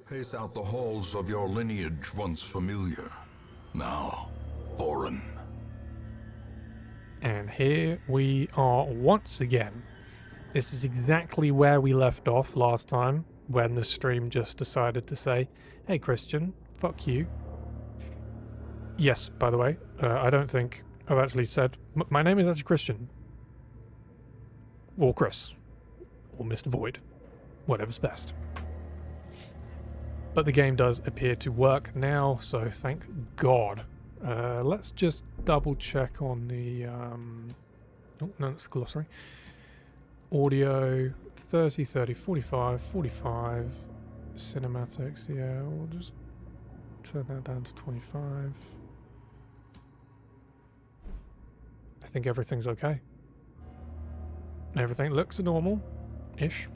pace out the halls of your lineage once familiar, now foreign. And here we are once again. This is exactly where we left off last time, when the stream just decided to say, hey Christian, fuck you. Yes, by the way, I don't think I've actually said, my name is actually Christian. Or Chris. Or Mr. Void. Whatever's best. But the game does appear to work now, so thank God. Let's just double check on the... oh, no, that's the glossary. Audio, 30, 30, 45, 45. Cinematics, yeah, we'll just turn that down to 25. I think everything's okay. Everything looks normal-ish.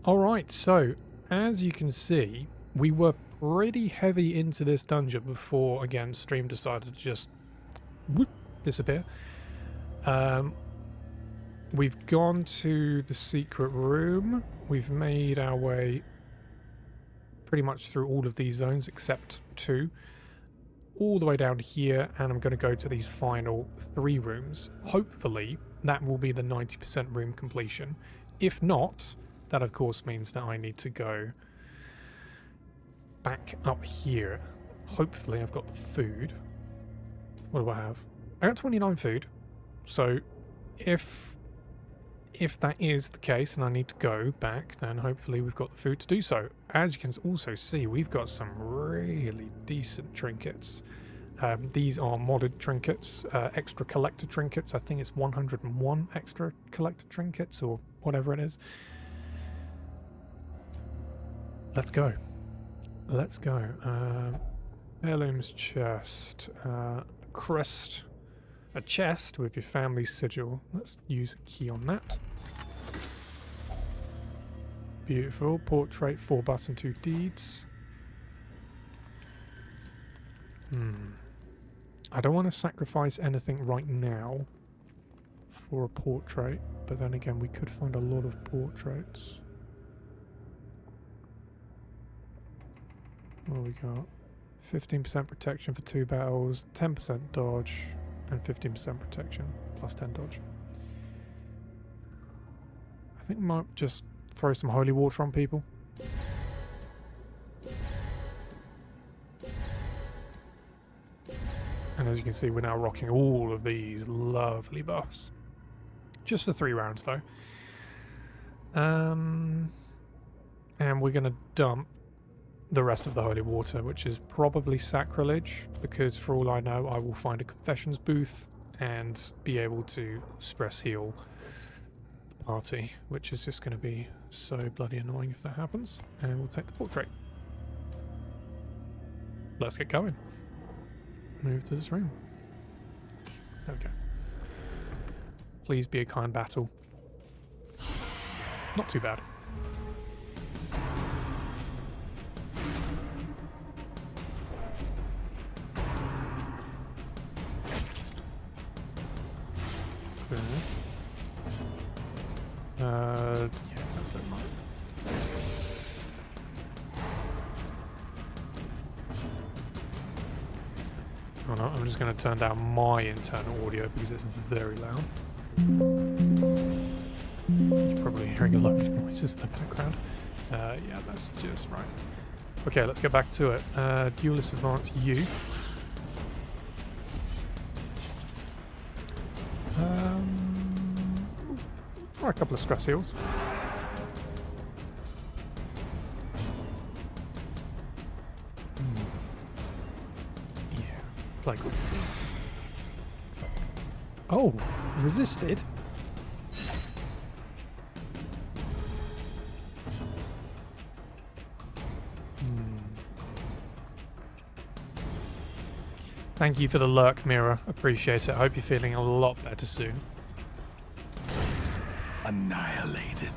Alright, so, as you can see, we were pretty heavy into this dungeon before, again, stream decided to just whoop, disappear. We've gone to the secret room. We've made our way pretty much through all of these zones except 2. All the way down to here, and I'm going to go to these final 3 rooms. Hopefully, that will be the 90% room completion. If not, that of course means that I need to go back up here. Hopefully I've got the food. What do I have? I got 29 food. So if that is the case and I need to go back, then hopefully we've got the food to do so. As you can also see, we've got some really decent trinkets. These are modded trinkets, extra collector trinkets. I think it's 101 extra collector trinkets or whatever it is. Let's go. Let's go. Heirloom's chest. Crest. A chest with your family sigil. Let's use a key on that. Beautiful. Portrait, 4 buts and 2 deeds. I don't want to sacrifice anything right now for a portrait, but then again we could find a lot of portraits. What we got? 15% protection for 2 battles, 10% dodge, and 15% protection, plus 10 dodge. I think I might just throw some holy water on people. And as you can see, we're now rocking all of these lovely buffs. Just for 3 rounds, though. And we're going to dump the rest of the holy water, which is probably sacrilege, because for all I know, I will find a confessions booth and be able to stress heal the party, which is just going to be so bloody annoying if that happens. And we'll take the portrait. Let's get going. Move to this room. There we go. Please be a kind battle. Not too bad. Yeah, that's not mine. Oh no, I'm just going to turn down my internal audio because it's very loud. You're probably hearing a lot of noises in the background. Yeah, that's just right. Okay, let's get back to it. Duelist Advance U. Try a couple of stress heals. Yeah, play good. Oh, resisted? Thank you for the lurk, Mira. Appreciate it. I hope you're feeling a lot better soon. Annihilated.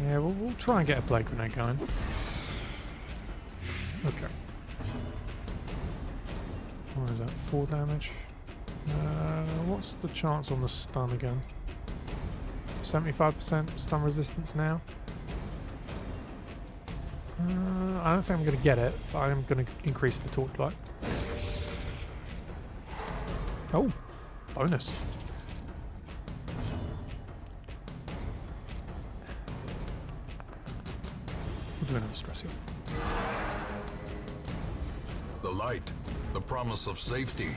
Yeah, we'll try and get a plague grenade going. Okay. Or is that 4 damage? What's the chance on the stun again? 75% stun resistance now. I don't think I'm going to get it, but I'm going to increase the torchlight. Oh, bonus. We'll do another stress heal. The light, the promise of safety.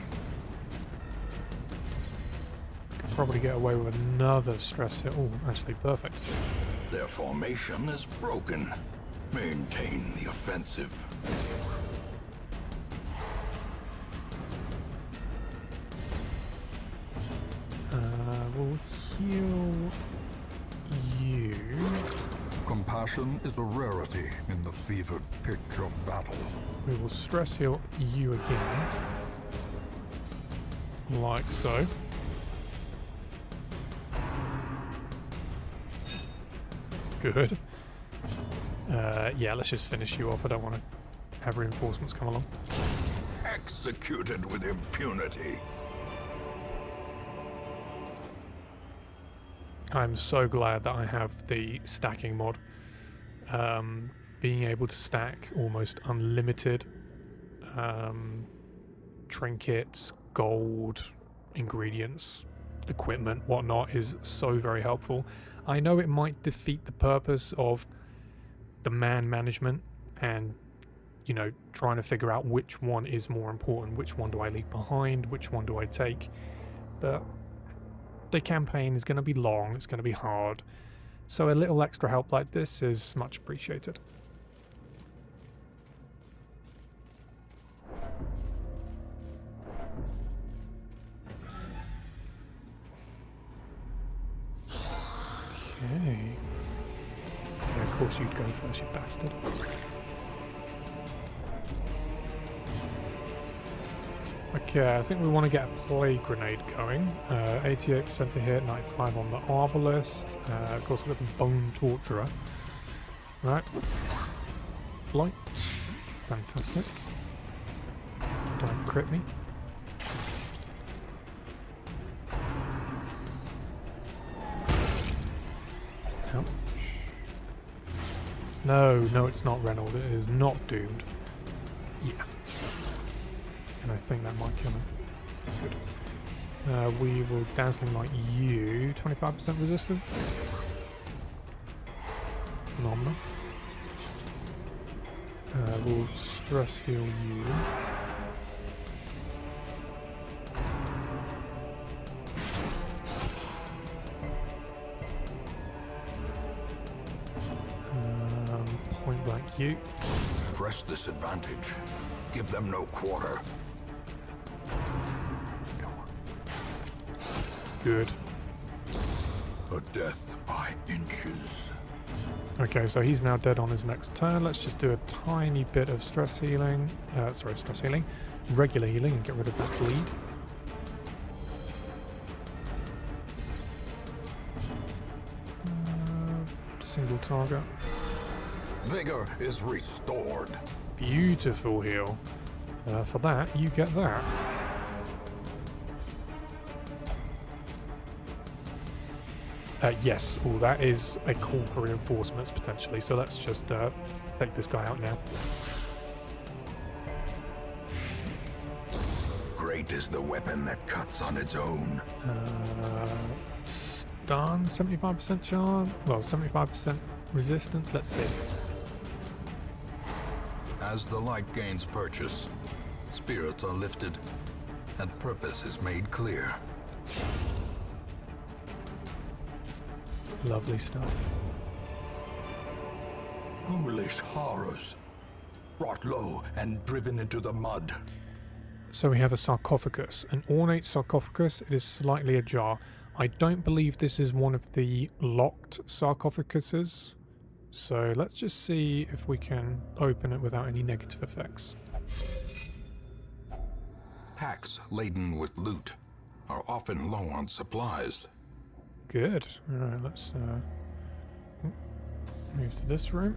Could probably get away with another stress hit. Oh, actually, perfect. Their formation is broken. Maintain the offensive. We'll heal you. Compassion is a rarity in the fevered pitch of battle. We will stress heal you again. Like so. Good. Yeah, let's just finish you off. I don't want to have reinforcements come along. Executed with impunity. I'm so glad that I have the stacking mod. Being able to stack almost unlimited trinkets, gold, ingredients, equipment, whatnot is so very helpful. I know it might defeat the purpose of the man management and, you know, trying to figure out which one is more important, which one do I leave behind, which one do I take, but the campaign is going to be long, it's going to be hard, so a little extra help like this is much appreciated. Okay. Yeah, of course you'd go first, you bastard. Okay, I think we want to get a plague grenade going. 88% to hit, 95 on the Arbalist. Of course, we've got the Bone Torturer. Right. Light. Fantastic. Don't crit me. Ouch. No, it's not Reynolds. It is not doomed. Yeah. And I think that might kill him. Good. We will Dazzling Light you. 25% resistance. Phenomenal. We'll Stress Heal you. Point Blank you. Press this advantage. Give them no quarter. Good. A death by inches. Okay, so he's now dead on his next turn. Let's just do a tiny bit of stress healing. Stress healing. Regular healing and get rid of that bleed. Single target. Vigor is restored. Beautiful heal. For that, you get that. Yes, oh, that is a call for reinforcements potentially, so let's just take this guy out now. Great is the weapon that cuts on its own. Stun, 75% charm, well, 75% resistance, let's see. As the light gains purchase, spirits are lifted, and purpose is made clear. Lovely stuff. Ghoulish horrors, brought low and driven into the mud. So we have a sarcophagus, an ornate sarcophagus. It is slightly ajar. I don't believe this is one of the locked sarcophaguses. So let's just see if we can open it without any negative effects. Packs laden with loot are often low on supplies. Good. Alright, let's move to this room.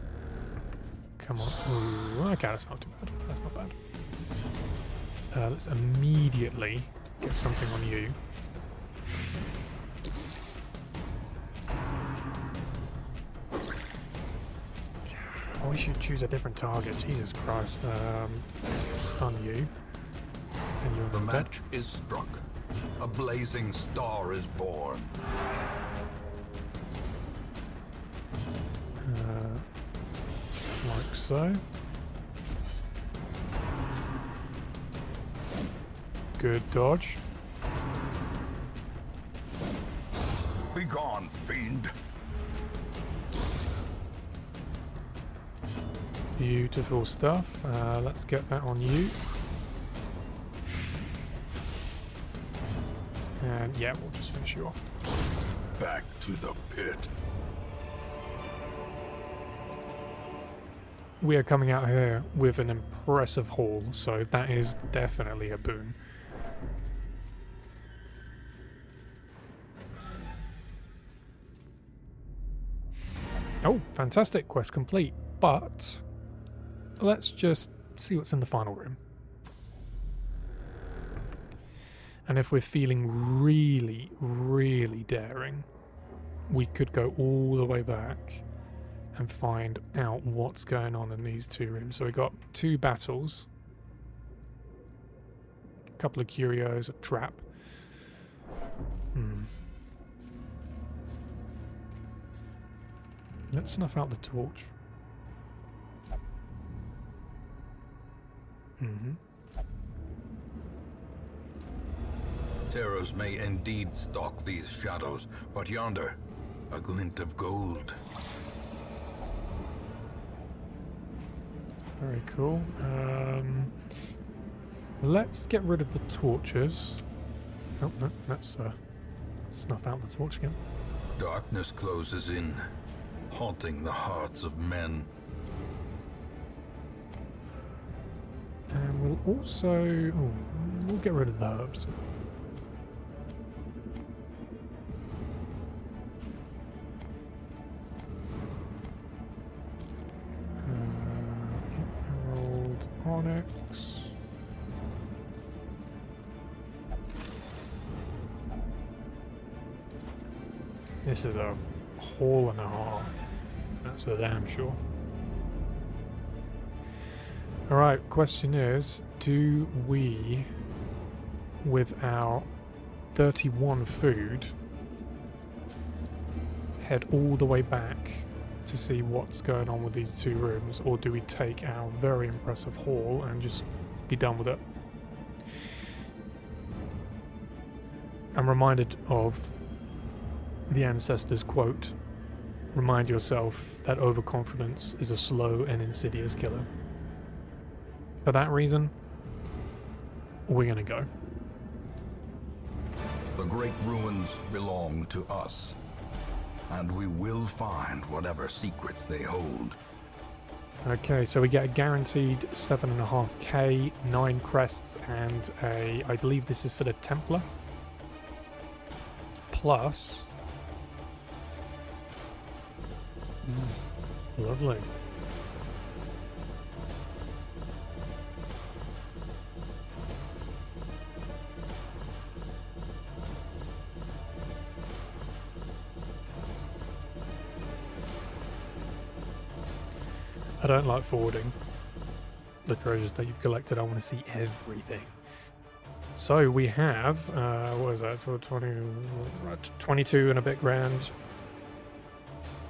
Come on. Ooh, okay, that's not too bad. That's not bad. Let's immediately get something on you. Oh, we should choose a different target. Jesus Christ. Stun you. And you're The dead. match is struck. A blazing star is born. Like so. Good dodge. Begone, fiend! Beautiful stuff. Let's get that on you. And yeah, we'll just finish you off. Back to the pit. We are coming out here with an impressive haul, so that is definitely a boon. Oh, fantastic. Quest complete. But let's just see what's in the final room. And if we're feeling really, really daring, we could go all the way back and find out what's going on in these two rooms. So we got 2 battles, a couple of curios, a trap. Let's snuff out the torch. Terrors may indeed stalk these shadows, but yonder, a glint of gold. Very cool. Let's get rid of the torches. Oh, no, let's snuff out the torch again. Darkness closes in, haunting the hearts of men. And we'll also... Oh, we'll get rid of the herbs. Emerald, onyx. This is a haul and a half. That's for damn sure. Alright, question is, do we, with our 31 food, head all the way back to see what's going on with these 2 rooms, or do we take our very impressive haul and just be done with it? I'm reminded of the Ancestor's quote, "Remind yourself that overconfidence is a slow and insidious killer." For that reason, we're gonna go. The great ruins belong to us, and we will find whatever secrets they hold. Okay, so we get a guaranteed 7.5k, 9 crests, and I believe this is for the Templar. Plus... lovely. I don't like forwarding the treasures that you've collected. I want to see everything. So we have, what is that, 22 and a bit grand,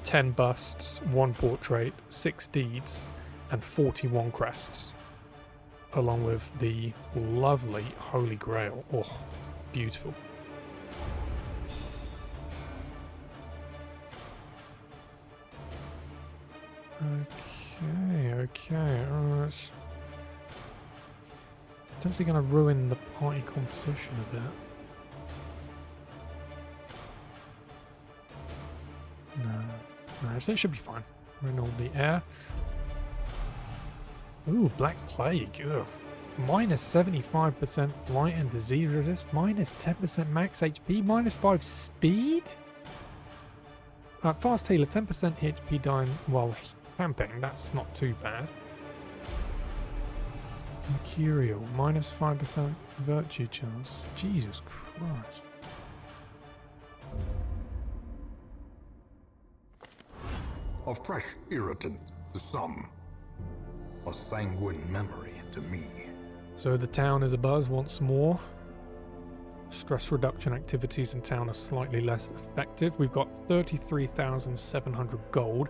10 busts, 1 portrait, 6 deeds, and 41 crests, along with the lovely Holy Grail. Oh, beautiful. Okay. It's potentially going to ruin the party composition a bit. No, actually it should be fine. We're in all the air. Ooh, Black Plague. Ugh. Minus 75% blight and disease resist. Minus 10% max HP. Minus 5 speed. Fast healer. 10% HP dying while camping. That's not too bad. Mercurial, minus 5% virtue chance. Jesus Christ. A fresh irritant to some. A sanguine memory to me. So the town is abuzz once more. Stress reduction activities in town are slightly less effective. We've got 33,700 gold,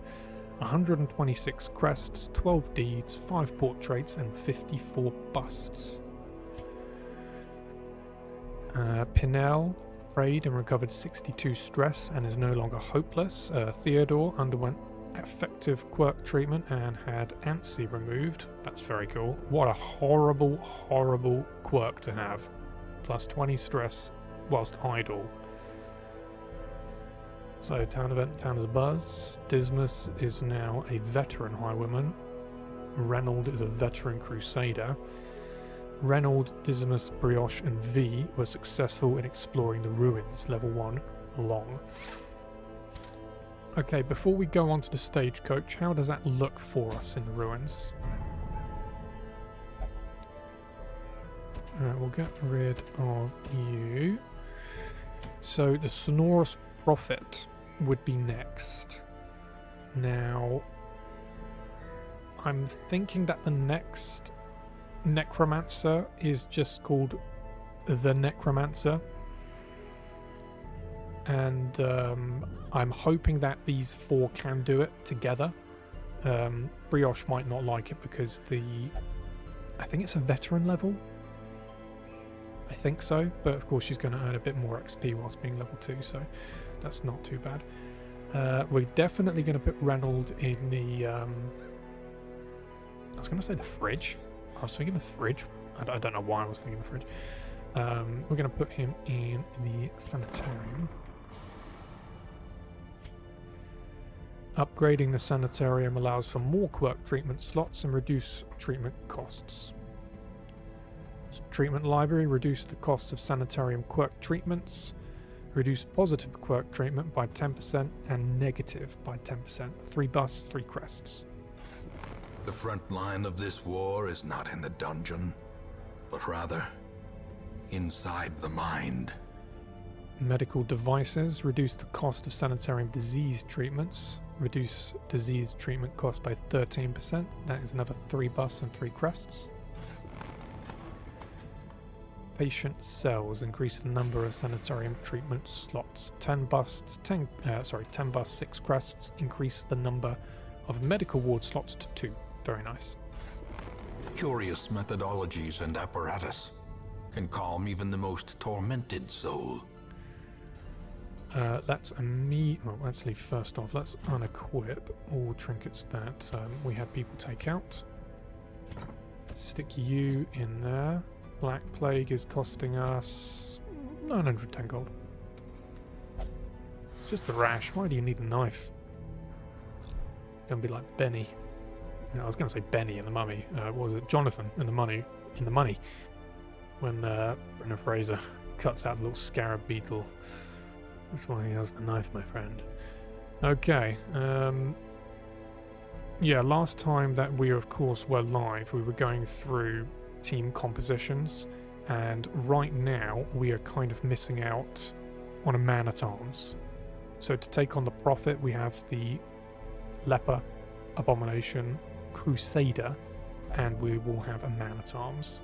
126 crests, 12 deeds, 5 portraits, and 54 busts. Pinel prayed and recovered 62 stress and is no longer hopeless. Theodore underwent effective quirk treatment and had Antsy removed. That's very cool. What a horrible, horrible quirk to have. Plus 20 stress whilst idle. So town event, town is abuzz. Dismas is now a veteran highwayman. Reynold is a veteran crusader. Reynold, Dismas, Brioche and V were successful in exploring the ruins, level 1 along. Okay, before we go on to the stagecoach, how does that look for us in the ruins? We'll get rid of you. So the Sonorous Prophet would be next. Now, I'm thinking that the next Necromancer is just called the Necromancer. And I'm hoping that these 4 can do it together. Brioche might not like it because I think it's a veteran level. I think so, but of course she's going to earn a bit more XP whilst being level 2, so that's not too bad. We're definitely going to put Reynold in the... I was going to say the fridge. I was thinking the fridge. I don't know why I was thinking the fridge. We're going to put him in the sanitarium. Upgrading the sanitarium allows for more quirk treatment slots and reduce treatment costs. Treatment library, reduce the cost of sanitarium quirk treatments, reduce positive quirk treatment by 10% and negative by 10%. 3 busts, 3 crests. The front line of this war is not in the dungeon, but rather inside the mind. Medical devices, reduce the cost of sanitarium disease treatments, reduce disease treatment cost by 13%. That is another 3 busts and 3 crests. Patient cells, increase the number of sanitarium treatment slots. 10 busts, 10 busts, 6 crests, increase the number of medical ward slots to 2. Very nice. Curious methodologies and apparatus can calm even the most tormented soul. Let's well, actually, first off, let's unequip all trinkets that we had people take out. Stick you in there. Black Plague is costing us 910 gold. It's just a rash. Why do you need a knife? Gonna be like Benny. I was gonna say Benny in the Mummy. What was it? Jonathan in the Money. In the Money. When Brendan Fraser cuts out the little scarab beetle. That's why he has the knife, my friend. Okay. Yeah, last time that we, of course, were live, we were going through team compositions, and right now we are kind of missing out on a man-at-arms. So to take on the Prophet, we have the Leper, Abomination, Crusader, and we will have a man-at-arms.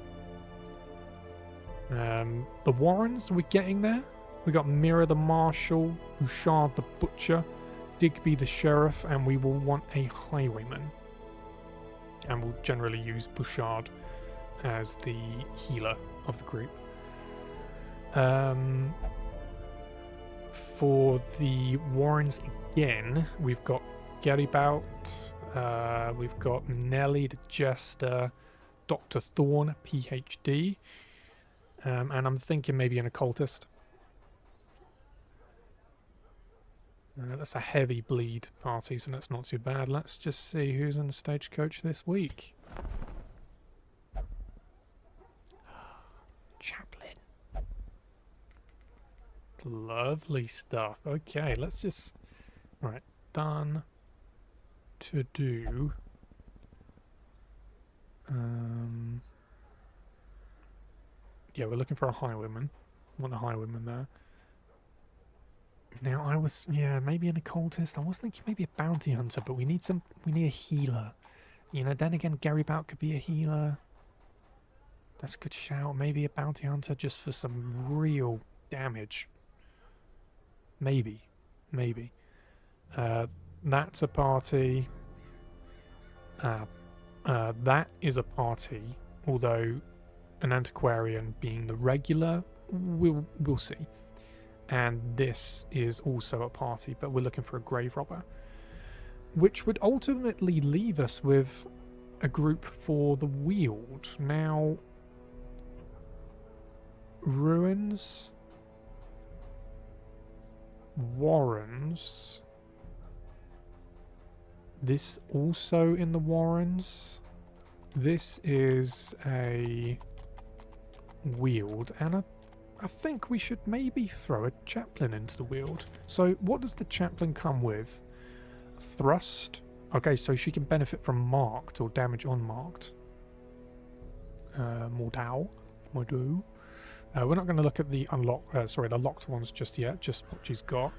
The Warrens, we're getting there. We got Mira the Marshal, Bouchard the Butcher, Digby the Sheriff, and we will want a Highwayman. And we'll generally use Bouchard as the healer of the group. For the Warrens again, we've got Geribout, we've got Nelly the Jester, Dr. Thorn, PhD, and I'm thinking maybe an Occultist. That's a heavy bleed party, so that's not too bad. Let's just see who's on the stagecoach this week. Chaplain. Lovely stuff. Okay, let's just... Right, done. To do... Yeah, we're looking for a Highwayman. Want a Highwayman there. Now, yeah, maybe an Occultist. I was thinking maybe a Bounty Hunter, but we need a healer. You know, then again, Gary Bout could be a healer. That's a good shout. Maybe a Bounty Hunter just for some real damage. Maybe. That's a party. That is a party, although an Antiquarian being the regular, we'll see. And this is also a party, but we're looking for a grave robber, which would ultimately leave us with a group for the Weald. Now, Ruins, Warrens, this also in the Warrens, this is a Weald, and I think we should maybe throw a Chaplain into the Weald. So what does the Chaplain come with? Thrust. Okay, so she can benefit from marked or damage unmarked. Mordau. We're not going to look at the the locked ones just yet, just what she's got.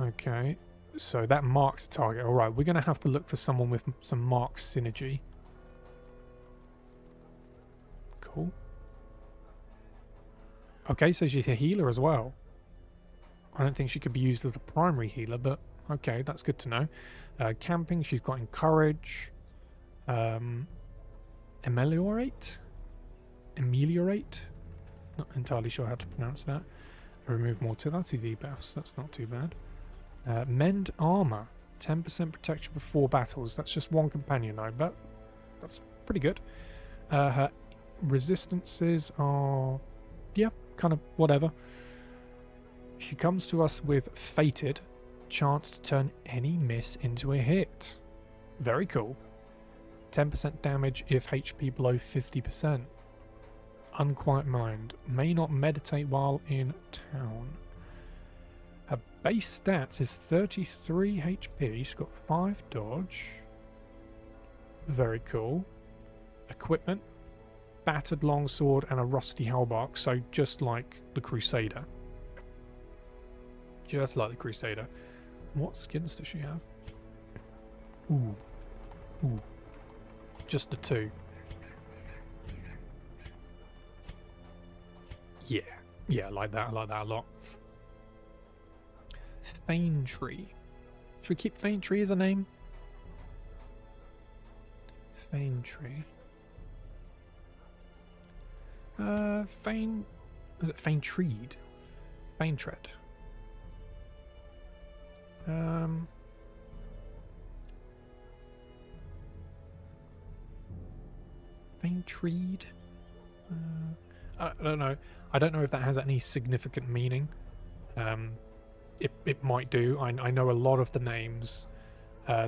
Okay, so that marks a target. Alright, we're going to have to look for someone with some marked synergy. Cool. Okay, so she's a healer as well. I don't think she could be used as a primary healer, but okay, that's good to know. Camping, she's got Encourage. Ameliorate? Not entirely sure how to pronounce that. Remove mortality debuffs, that's not too bad. Mend Armor, 10% protection for 4 battles. That's just one companion though, but that's pretty good. Her resistances are, yeah, kind of whatever. She comes to us with Fated, chance to turn any miss into a hit. Very cool. 10% damage if HP below 50%. Unquiet Mind. May not meditate while in town. Her base stats is 33 HP. She's got 5 dodge. Very cool. Equipment. Battered longsword and a rusty halberd. So just like the Crusader. Just like the Crusader. What skins does she have? Ooh. Just the 2. Yeah, I like that a lot. Faintree. Should we keep Faintree as a name? Faintree. Is it Faintreed? Faintread. Faintreed? I don't know. I don't know if that has any significant meaning. It might do. I know a lot of the names,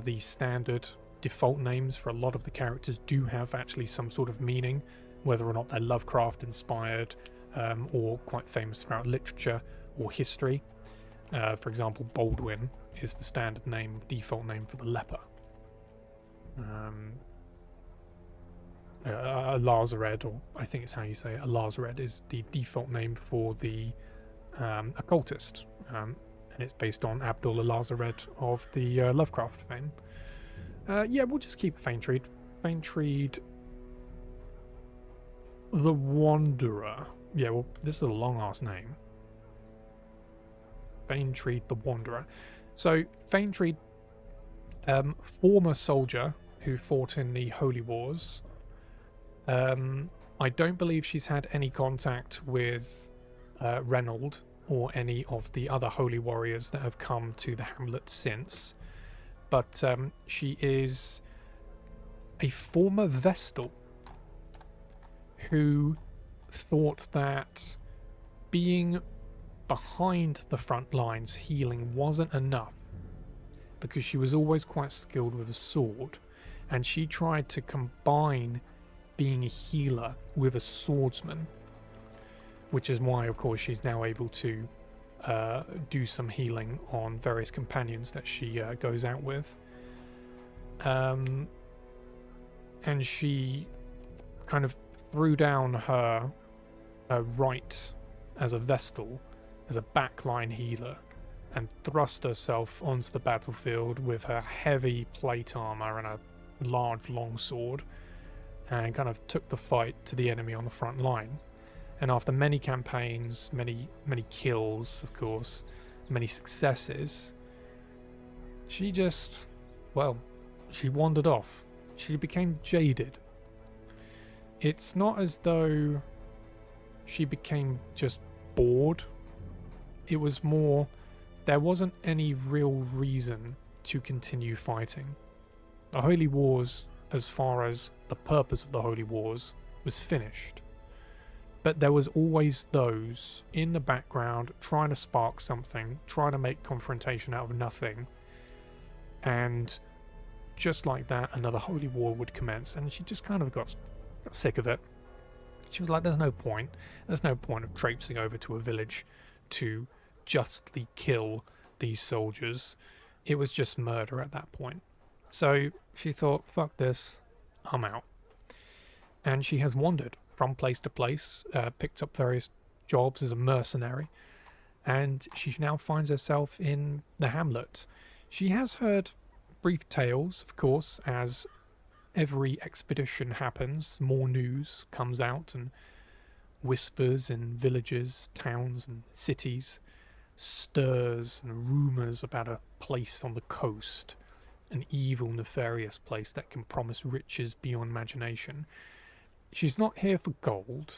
the standard default names for a lot of the characters do have actually some sort of meaning, whether or not they're Lovecraft inspired or quite famous throughout literature or history. For example, Baldwin is the standard name, default name for the Leper. A Lazared, or I think it's how you say it, a Lazared is the default name for the Occultist, and it's based on Abdul Lazared of the Lovecraft fame. Yeah, we'll just keep Faintreed. Faintreed the Wanderer. Yeah, well, this is a long-ass name. Faintreed the Wanderer. So, Faintreed, former soldier who fought in the Holy Wars. I don't believe she's had any contact with Reynold or any of the other holy warriors that have come to the hamlet since, but she is a former Vestal who thought that being behind the front lines healing wasn't enough, because she was always quite skilled with a sword, and she tried to combine being a healer with a swordsman, which is why, of course, she's now able to do some healing on various companions that she goes out with. And she kind of threw down her right as a Vestal, as a backline healer, and thrust herself onto the battlefield with her heavy plate armor and a large longsword, and kind of took the fight to the enemy on the front line. And after many campaigns, many kills, of course, many successes, she just, well, she wandered off. She became jaded. It's not as though she became just bored. It was more, there wasn't any real reason to continue fighting. The Holy Wars, as far as the purpose of the Holy Wars, was finished. But there was always those in the background trying to spark something, trying to make confrontation out of nothing. And just like that, another Holy War would commence, and she just kind of got sick of it. She was like, there's no point. There's no point of traipsing over to a village to justly kill these soldiers. It was just murder at that point. So she thought, fuck this, I'm out. And she has wandered from place to place, picked up various jobs as a mercenary, and she now finds herself in the hamlet. She has heard brief tales, of course, as every expedition happens. More news comes out and whispers in villages, towns and cities, stirs and rumours about a place on the coast, an evil, nefarious place that can promise riches beyond imagination. She's not here for gold.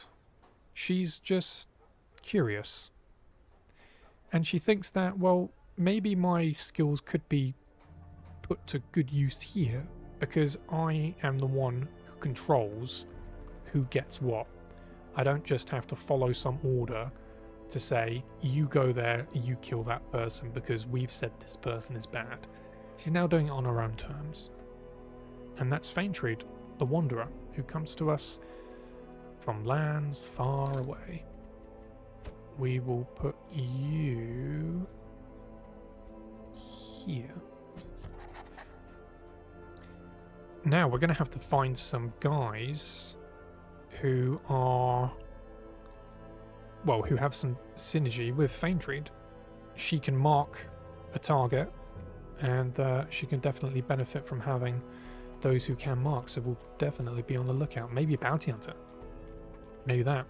She's just curious. And she thinks that, well, maybe my skills could be put to good use here, because I am the one who controls who gets what. I don't just have to follow some order to say, you go there, you kill that person because we've said this person is bad. She's now doing it on her own terms. And that's Faintreed, the Wanderer, who comes to us from lands far away. We will put you here. Now we're going to have to find some guys who are, well, who have some synergy with Faintreed. She can mark a target, and she can definitely benefit from having those who can mark, so we'll definitely be on the lookout. Maybe a bounty hunter. Maybe that.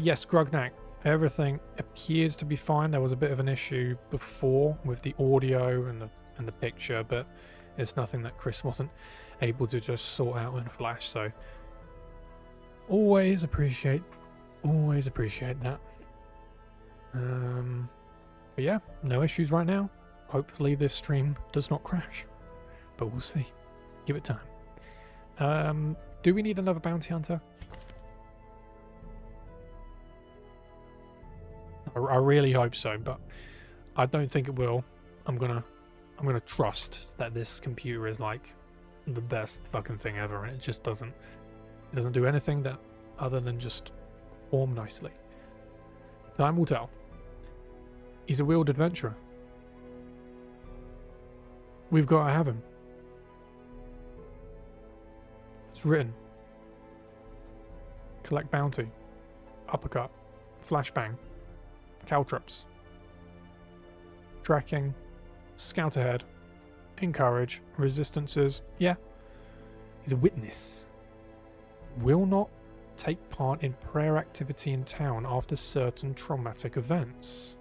Yes, Grugnak. Everything appears to be fine. There was a bit of an issue before with the audio and the picture, but it's nothing that Chris wasn't able to just sort out in a flash, so always appreciate that. But yeah, no issues right now. Hopefully this stream does not crash, but we'll see. Give it time. Do we need another bounty hunter? I really hope so, but I don't think it will. I'm gonna trust that this computer is like the best fucking thing ever, and it just doesn't do anything that other than just form nicely. Time will tell. He's a wheeled adventurer. We've got to have him. It's written. Collect bounty. Uppercut. Flashbang. Caltrops. Tracking. Scout ahead. Encourage. Resistances. Yeah. He's a witness. Will not take part in prayer activity in town after certain traumatic events.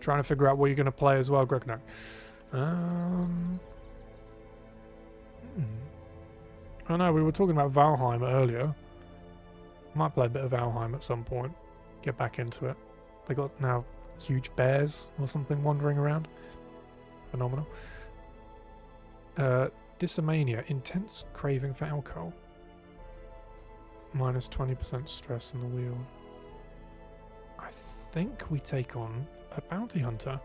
Trying to figure out what you're going to play as well, Grugnak. I know, we were talking about Valheim earlier. Might play a bit of Valheim at some point. Get back into it. They got now huge bears or something wandering around. Phenomenal. Dysomania. Intense craving for alcohol. Minus 20% stress in the wheel. I think we take on a bounty hunter.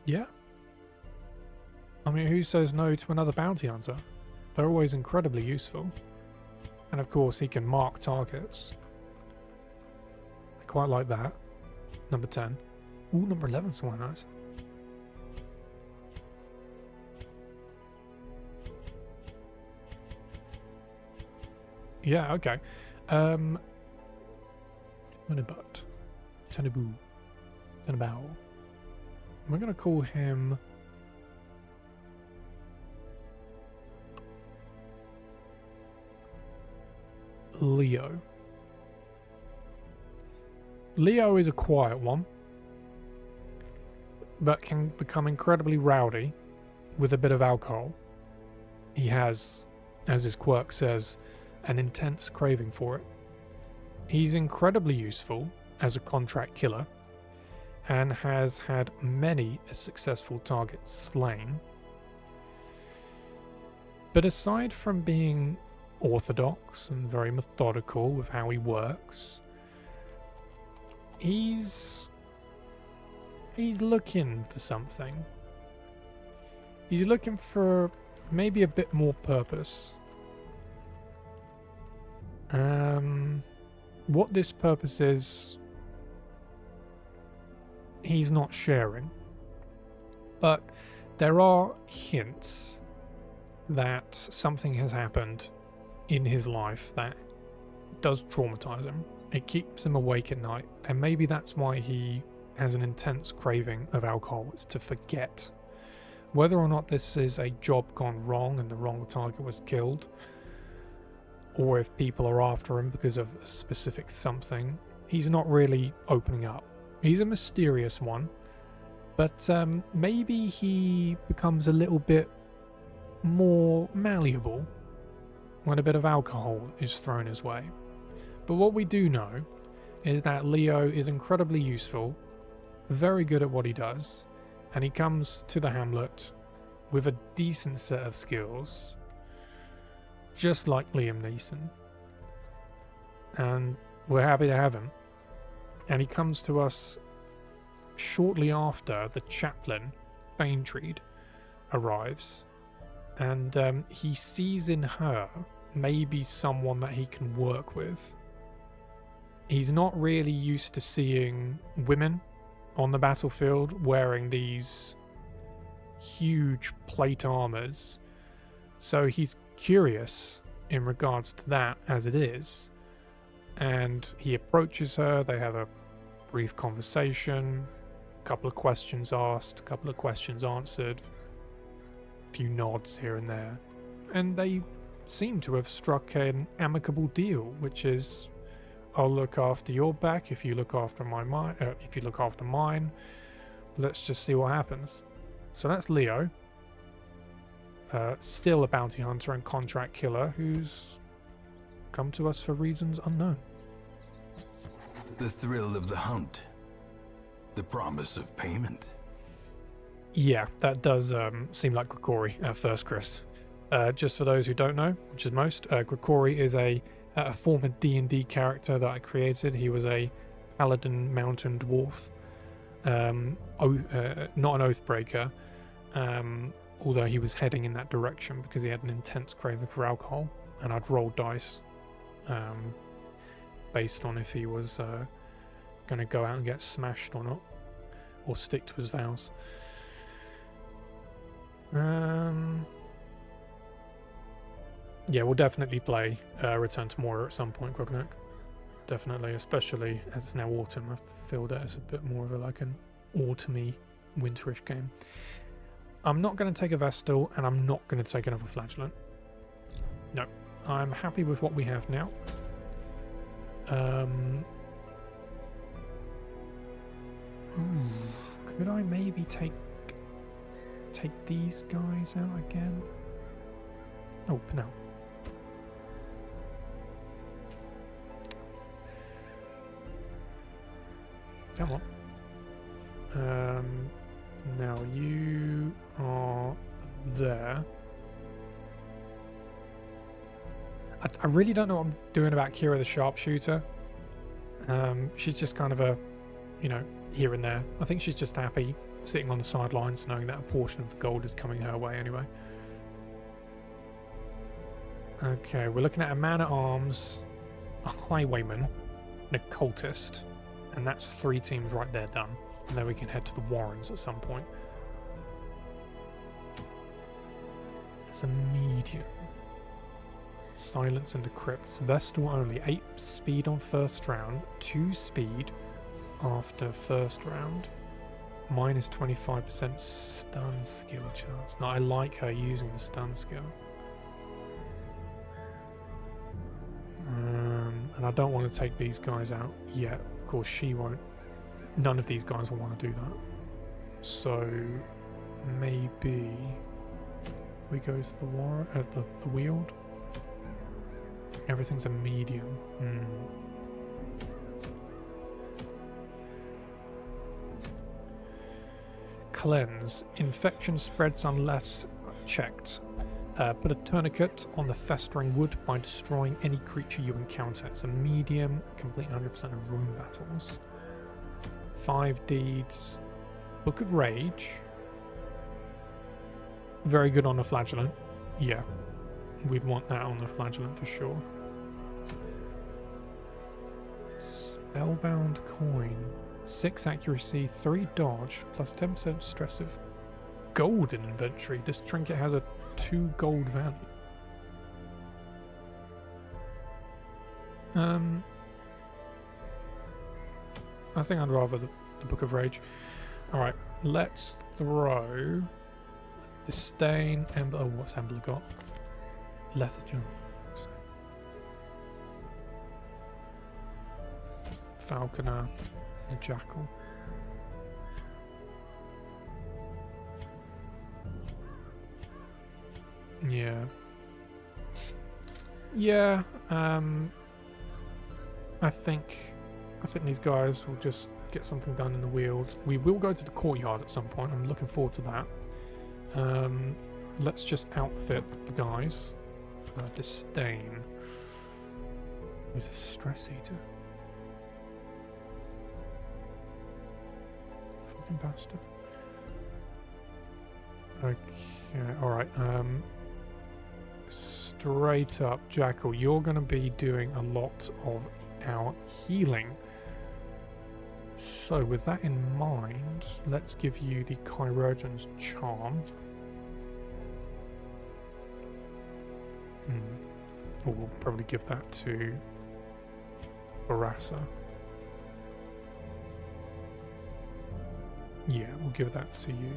Yeah. I mean, who says no to another bounty hunter? They're always incredibly useful. And of course, he can mark targets. I quite like that. Number 10. Ooh, number 11's quite nice. Yeah, okay. Winnebut. Tenaboo. Tenabao. We're going to call him... Leo. Leo is a quiet one, but can become incredibly rowdy with a bit of alcohol. He has, as his quirk says, an intense craving for it. He's incredibly useful as a contract killer and has had many a successful target slain. But aside from being orthodox and very methodical with how he works, he's looking for something. He's looking for maybe a bit more purpose. What this purpose is, he's not sharing. But there are hints that something has happened in his life that does traumatize him. It keeps him awake at night, and maybe that's why he has an intense craving of alcohol. It's to forget. Whether or not this is a job gone wrong and the wrong target was killed, or if people are after him because of a specific something, he's not really opening up. He's a mysterious one, but maybe he becomes a little bit more malleable when a bit of alcohol is thrown his way. But what we do know is that Leo is incredibly useful, very good at what he does, and he comes to the hamlet with a decent set of skills, just like Liam Neeson. And we're happy to have him. And he comes to us shortly after the Chaplain, Baintreed, arrives. And he sees in her maybe someone that he can work with. He's not really used to seeing women on the battlefield wearing these huge plate armors, so he's curious in regards to that as it is, and he approaches her. They have a brief conversation, a couple of questions asked, a couple of questions answered, a few nods here and there, and they seem to have struck an amicable deal, which is, I'll look after your back if you look after mine. Let's just see what happens. So that's Leo, still a bounty hunter and contract killer who's come to us for reasons unknown. The thrill of the hunt. The promise of payment. Yeah, that does seem like Grigori at first, Chris. Just for those who don't know, which is most, Grigori is a former D&D character that I created. He was a paladin mountain dwarf, not an oathbreaker, although he was heading in that direction because he had an intense craving for alcohol, and I'd roll dice based on if he was going to go out and get smashed or not, or stick to his vows. Yeah, we'll definitely play Return to Moira at some point, Grognak. Definitely, especially as it's now autumn. I feel that it's a bit more of an autumny, winterish game. I'm not going to take a Vestal, and I'm not going to take another Flagellant. No, I'm happy with what we have now. Could I maybe take these guys out again? Oh, no. Come on. Now you are there. I really don't know what I'm doing about Kira the Sharpshooter. She's just kind of a, here and there. I think she's just happy sitting on the sidelines knowing that a portion of the gold is coming her way anyway. Okay, we're looking at a man-at-arms, a Highwayman, and a Cultist. And that's 3 teams right there done. And then we can head to the Warrens at some point. It's a medium. Silence and Decrypt. Vestal only. 8 speed on first round. 2 speed after first round. Minus 25% stun skill chance. Now I like her using the stun skill. And I don't want to take these guys out yet. Of course she won't. None of these guys will want to do that. So maybe we go to the war the Weald. Everything's a medium. Cleanse. Infection spreads unless checked. Put a tourniquet on the festering wood by destroying any creature you encounter. It's a medium. Complete 100% of room battles. 5 deeds. Book of Rage. Very good on the Flagellant. Yeah. We'd want that on the Flagellant for sure. Spellbound Coin. 6 accuracy, 3 dodge, plus 10% stress of gold in inventory. This trinket has a 2 gold value. I think I'd rather the Book of Rage. Alright, let's throw Disdain, Ember. Oh, what's Ember got? Lethargy. Falconer and Jackal. Yeah. Yeah, I think these guys will just get something done in the Weald. We will go to the courtyard at some point. I'm looking forward to that. Let's just outfit the guys. Disdain. He's a stress eater. Fucking bastard. Okay, alright. Straight up, Jackal, you're going to be doing a lot of our healing. So, with that in mind, let's give you the Chirurgeon's Charm. Or we'll probably give that to Barassa. Yeah, we'll give that to you.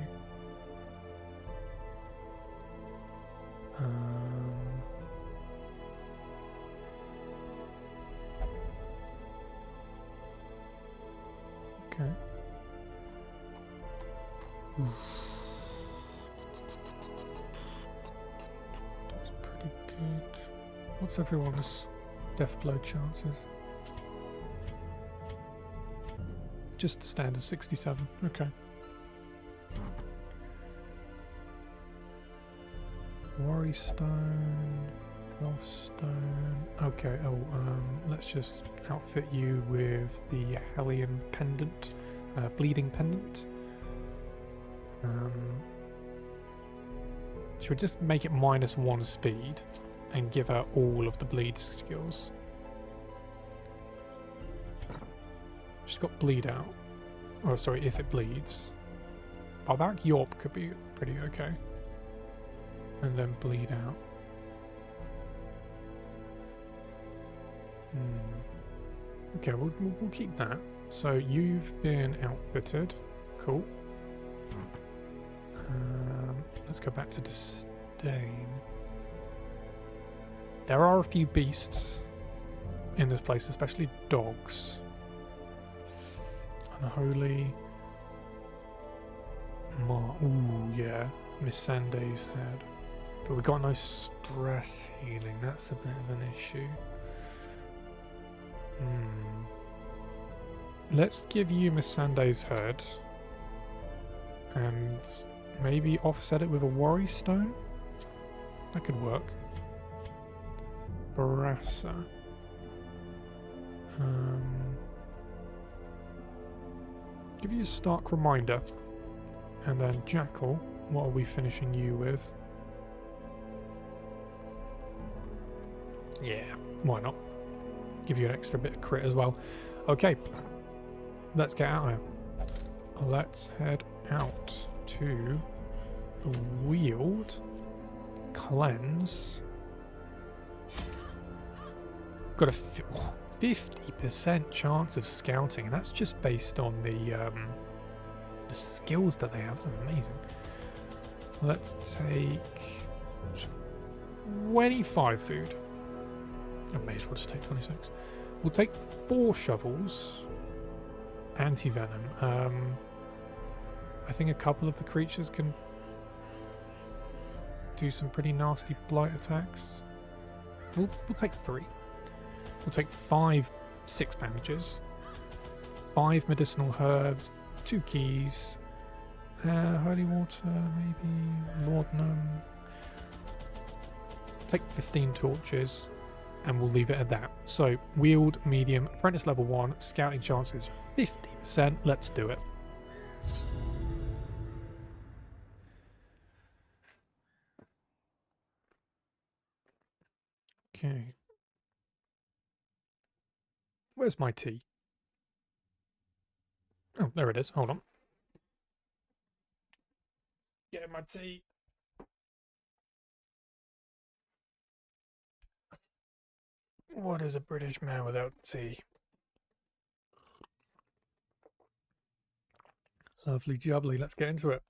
Okay. Oof. That's pretty good. What's everyone's death blow chances? Just a standard 67. Okay. Worry Stone, Elf Stone. Okay, let's just outfit you with the Hellion Pendant, Bleeding Pendant. Should we just make it -1 speed and give her all of the bleed skills? She's got bleed out. Oh, sorry, if it bleeds. Barbaric Yorp could be pretty okay. And then bleed out. Okay, we'll keep that. So you've been outfitted. Cool. Let's go back to Disdain. There are a few beasts in this place, especially dogs. Unholy. Ooh, yeah. Miss Sanday's head. But we got no stress healing. That's a bit of an issue. Let's give you Miss Sanday's head. And maybe offset it with a Worry Stone? That could work. Barassa. Give you a Stark Reminder. And then Jackal, what are we finishing you with? Yeah, why not? Give you an extra bit of crit as well. Okay. let's get out of here. Let's head out to the Weald. Cleanse. Got a 50% chance of scouting, and that's just based on the skills that they have. It's amazing. Let's take 25 food. I may as well just take 26. We'll take 4 shovels. Anti-venom. I think a couple of the creatures can do some pretty nasty blight attacks. We'll take 3. We'll take 5 6 bandages, 5 medicinal herbs, 2 keys, holy water, maybe laudanum. Take 15 torches, and we'll leave it at that. So, wield, medium, apprentice level 1, scouting chances 50%. Let's do it. Okay. Where's my tea? Oh, there it is. Hold on. Get my tea. What is a British man without tea? Lovely jubbly. Let's get into it.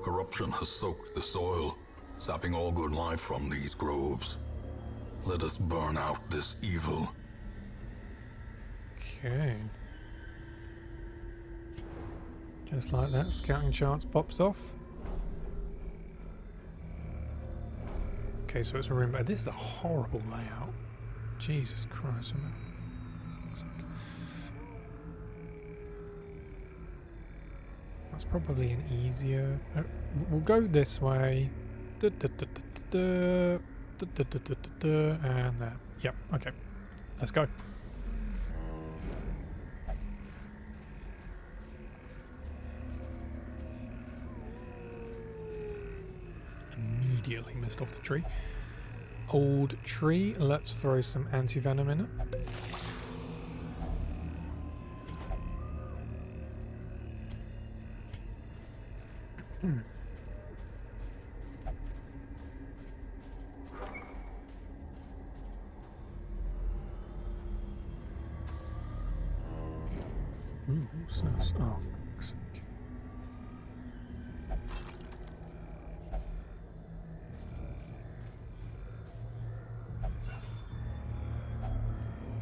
Corruption has soaked the soil, sapping all good life from these groves. Let us burn out this evil. Okay. Just like that, scouting chance pops off. Okay, so it's a room. This is a horrible layout. Jesus Christ. That's probably an easier... we'll go this way. And there. Yep, okay. Let's go. Immediately missed off the tree. Old tree. Let's throw some anti-venom in it. Ooh, so, oh, fuck's sake.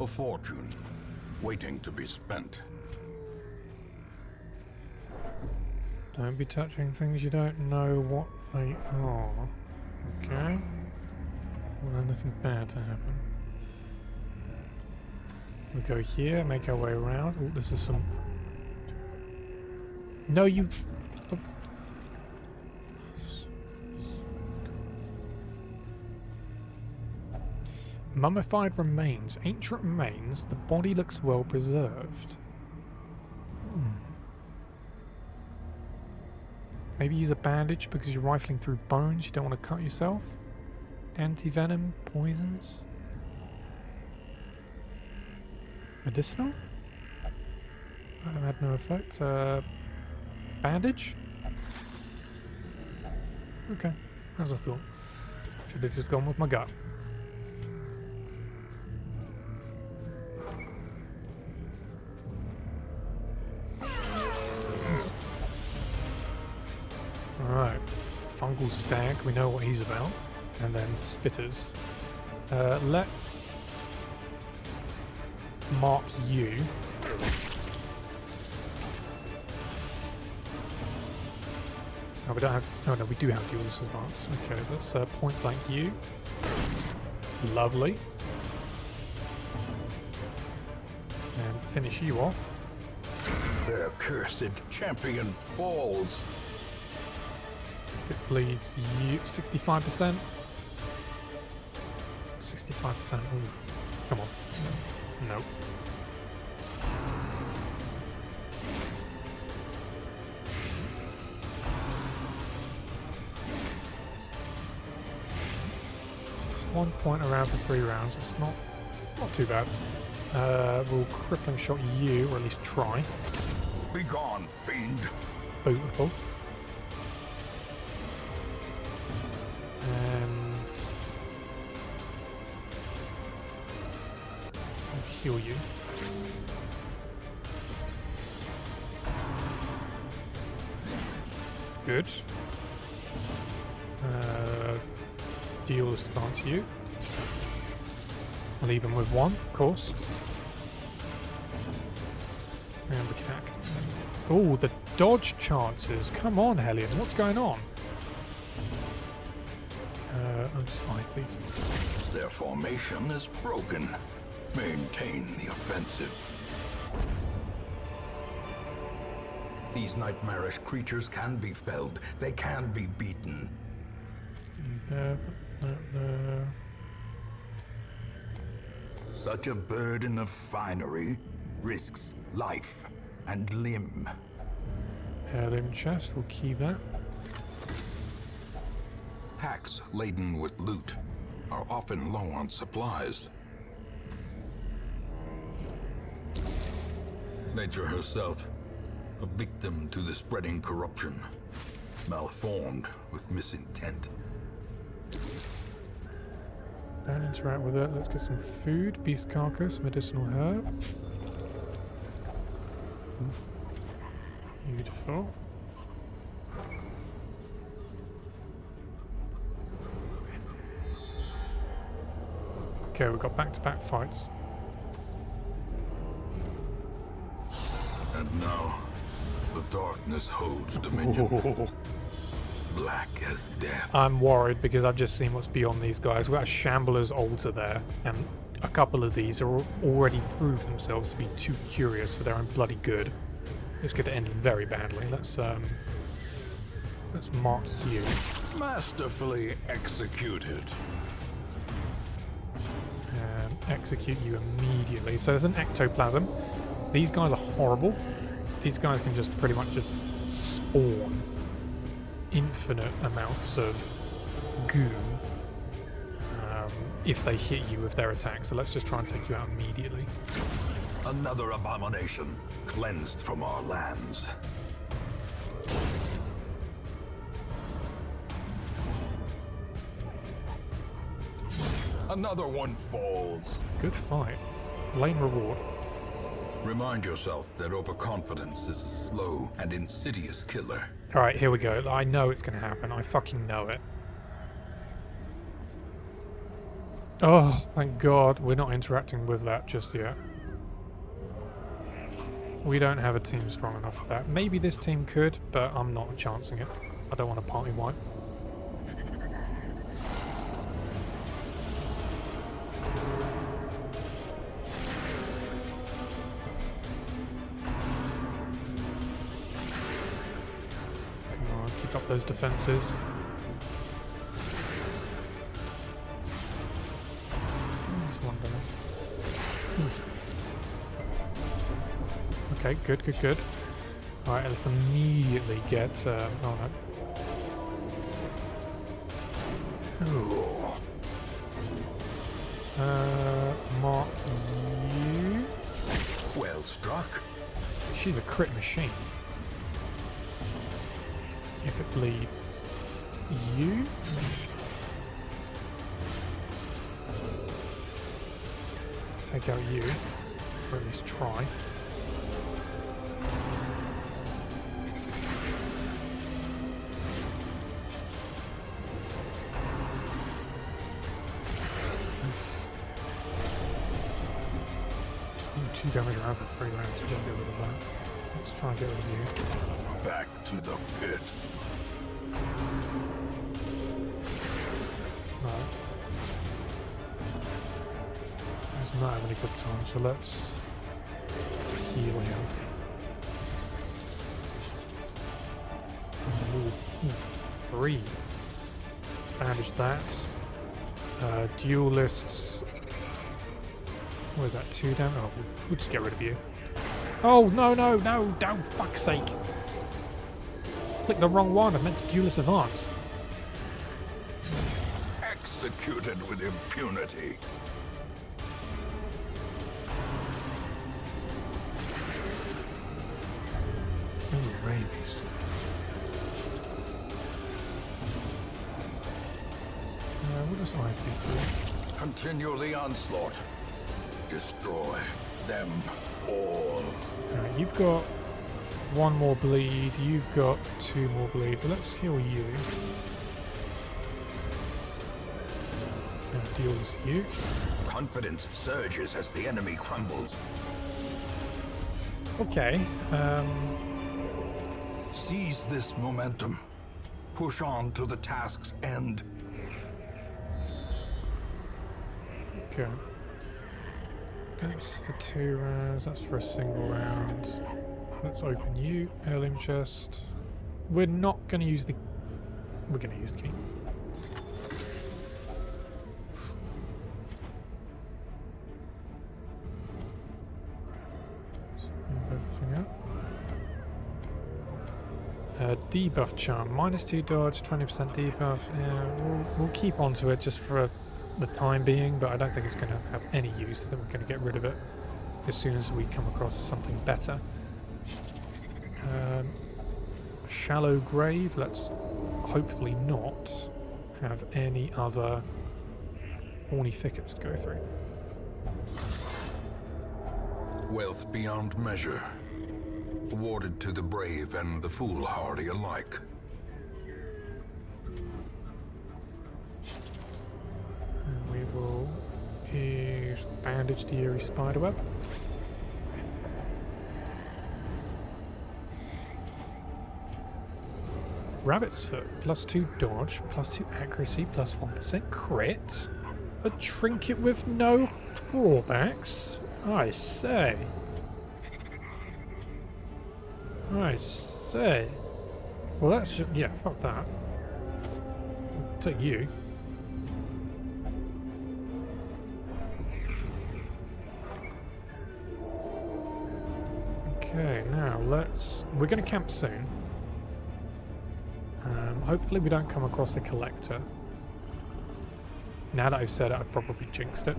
A fortune, waiting to be spent. Don't be touching things you don't know what they are. Okay? Want anything bad to happen. We go here, make our way around. Oh, this is some... No, you... Stop. Mummified remains. Ancient remains. The body looks well preserved. Maybe use a bandage because you're rifling through bones. You don't want to cut yourself. Anti-venom. Poisons. Medicinal? That had no effect. Bandage? Okay, as I thought. Should have just gone with my gut. Alright. Fungal stag, we know what he's about. And then spitters. Let's mark you. Oh, we don't have... Oh, no, we do have dual advance. Okay, let's point blank you. Lovely. And finish you off. Their cursed champion falls. If it bleeds you... 65%? 65%. Ooh. Come on. Nope. Just 1 point around for 3 rounds. It's not too bad. We'll crippling shot you, or at least try. Begone, fiend. Beautiful. And I'll heal you. Good. Deals advance you. Leave him with one, of course. And we can hack. Oh, the dodge chances. Come on, Hellion. What's going on? I'm just eye thief. Their formation is broken. Maintain the offensive. These nightmarish creatures can be felled. They can be beaten. Such a burden of finery risks life and limb. Heirloom chest, we'll key that. Hacks laden with loot are often low on supplies. Nature herself, a victim to the spreading corruption, malformed with misintent. Don't interact with it. Let's get some food. Beast carcass, medicinal herb. Beautiful. Okay, we've got back-to-back fights. And now, the darkness holds dominion. Oh. Black as death. I'm worried because I've just seen what's beyond these guys. We've got a Shambler's altar there, and a couple of these are already proved themselves to be too curious for their own bloody good. It's going to end very badly. Let's mark you. Masterfully executed. And execute you immediately. So there's an ectoplasm. These guys are horrible. These guys can just pretty much just spawn infinite amounts of goo if they hit you with their attack. So let's just try and take you out immediately. Another abomination cleansed from our lands. Another one falls. Good fight. Lame reward. Remind yourself that overconfidence is a slow and insidious killer. Alright, here we go. I know it's going to happen. I fucking know it. Oh, thank God we're not interacting with that just yet. We don't have a team strong enough for that. Maybe this team could, but I'm not chancing it. I don't want to party wipe. Come on, keep up those defenses. Just one damage. Okay, good, good, good. Alright, let's immediately get... oh no. Ooh. Mark you. Well struck. She's a crit machine. If it bleeds you. Take out you, or at least try. Two damage around for 3 rounds. You don't get rid of that. Let's try and get rid of you. Back to the pit. Right. He's not having a good time, so let's heal him. Ooh, 3. Bandage that. Duelists. What is that, 2 down? Oh, we'll just get rid of you. Oh, no, no, no, don't, fuck's sake. Click the wrong one, I meant to duelist advance. Executed with impunity. rabies. We'll just eye through. Continue the onslaught. Destroy them all. Alright, you've got 1 more bleed, you've got 2 more bleed. Let's heal you. And deals you. Confidence surges as the enemy crumbles. Okay. Seize this momentum. Push on to the task's end. Okay. That's for 2 rounds, that's for a single round. Let's open you, heirloom chest. We're not going to use the... We're going to use the key. Move everything up. Debuff charm, -2 dodge, 20% debuff. Yeah, we'll keep onto it just for the time being, but I don't think it's going to have any use. I think we're going to get rid of it as soon as we come across something better. Shallow grave, let's hopefully not have any other horny thickets to go through. Wealth beyond measure. Awarded to the brave and the foolhardy alike. And we will use bandage the eerie spiderweb. Rabbit's foot, +2 dodge, +2 accuracy, +1% crit. A trinket with no drawbacks. I say. I say. Well, that should. Yeah, fuck that. I'll take you. Okay, now let's. We're going to camp soon. Hopefully we don't come across a collector. Now that I've said it, I've probably jinxed it.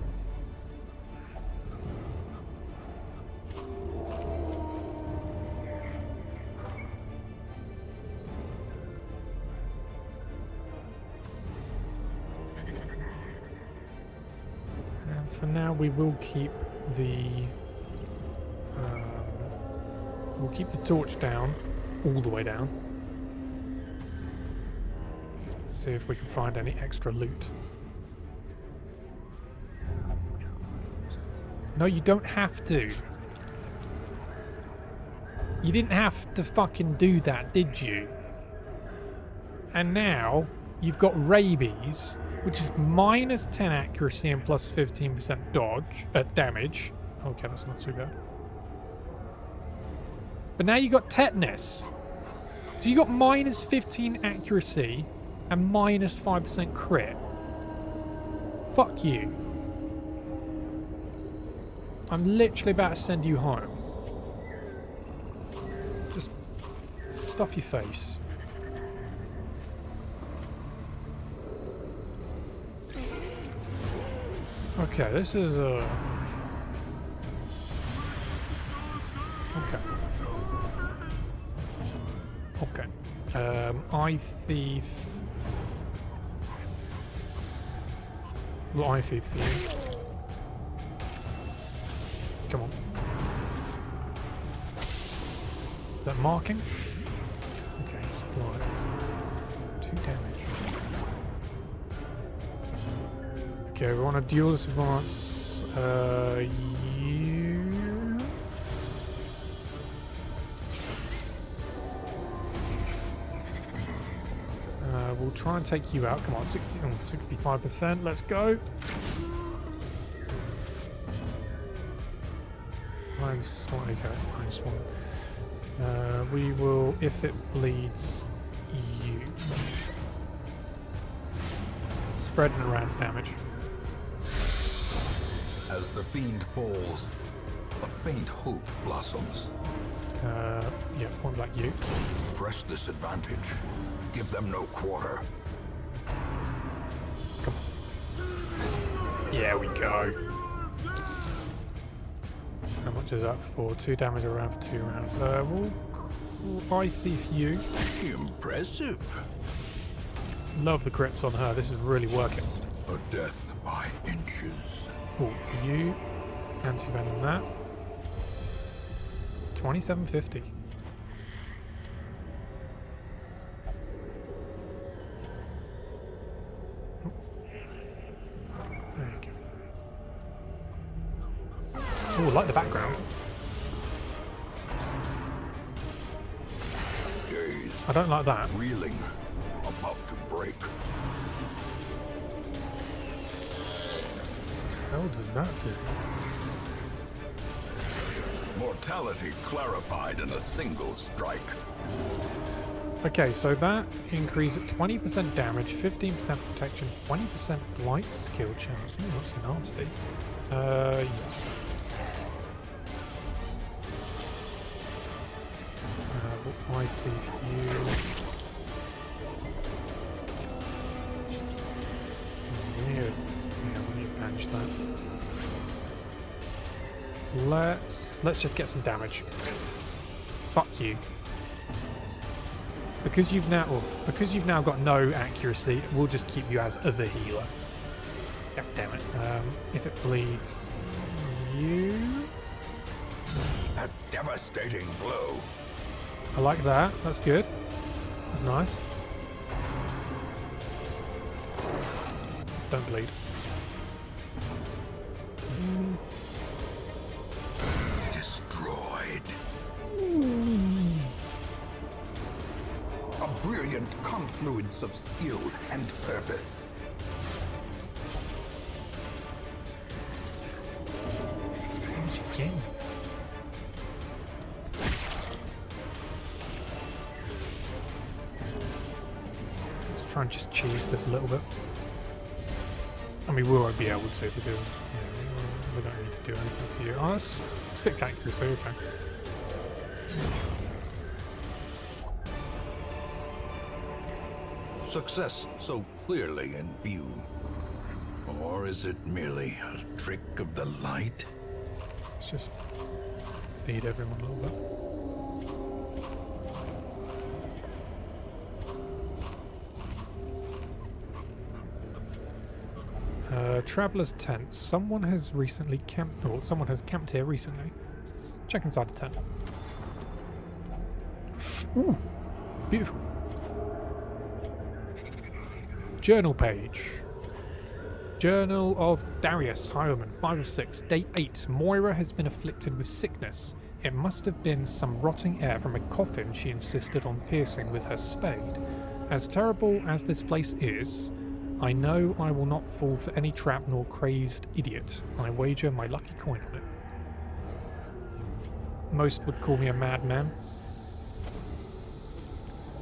And for now we will keep the torch down, all the way down. See if we can find any extra loot. No, you don't have to. You didn't have to fucking do that, did you? And now you've got rabies, which is -10 accuracy and +15% dodge damage. Okay, that's not too bad. But now you got tetanus. So you got -15 accuracy and -5% crit. Fuck you. I'm literally about to send you home. Just stuff your face. Okay, this is a... Okay. Eye Thief... Eye Thief thing. Come on. Is that marking? Okay, supply. 2 damage. Okay, we want a duelist advance. You... we'll try and take you out. Come on, 65%. Let's go. -1. Okay, -1. We will, if it bleeds, you. Spreading around damage. As the fiend falls, a faint hope blossoms. Yeah, point blank you. Press this advantage. Give them no quarter. Come on. Yeah, we go. How much is that for? 2 damage around for 2 rounds. We'll I thief you. Impressive. Love the crits on her. This is really working. A death by inches. Oh, you. Anti-venom that. 2750. There you go. Oh, I like the background. Days I don't like that. reeling, about to break. How does that do? Mortality clarified in a single strike. Okay, so that increased 20% damage, 15% protection, 20% blight skill chance. Ooh, that's nasty. Yeah. I thief you. We need to manage that. Let's just get some damage. Fuck you. Because you've now got no accuracy, we'll just keep you as the healer. God damn it. If it bleeds you. A devastating blow. I like that. That's good. That's nice. Don't bleed. Destroyed. A brilliant confluence of skill and purpose. Damage again. Let's try and just cheese this a little bit. I mean, we won't be able to because we don't need to do anything to you. Oh, that's 6 accuracy, okay. Success so clearly in view. Or is it merely a trick of the light? Let's just feed everyone a little bit. Traveler's tent. Someone has recently camped, or someone has camped here recently. Let's check inside the tent. Ooh, beautiful. Journal page. Journal of Darius, Highwayman, 5 of 6, day 8. Moira has been afflicted with sickness. It must have been some rotting air from a coffin she insisted on piercing with her spade. As terrible as this place is, I know I will not fall for any trap nor crazed idiot. I wager my lucky coin on it. Most would call me a madman,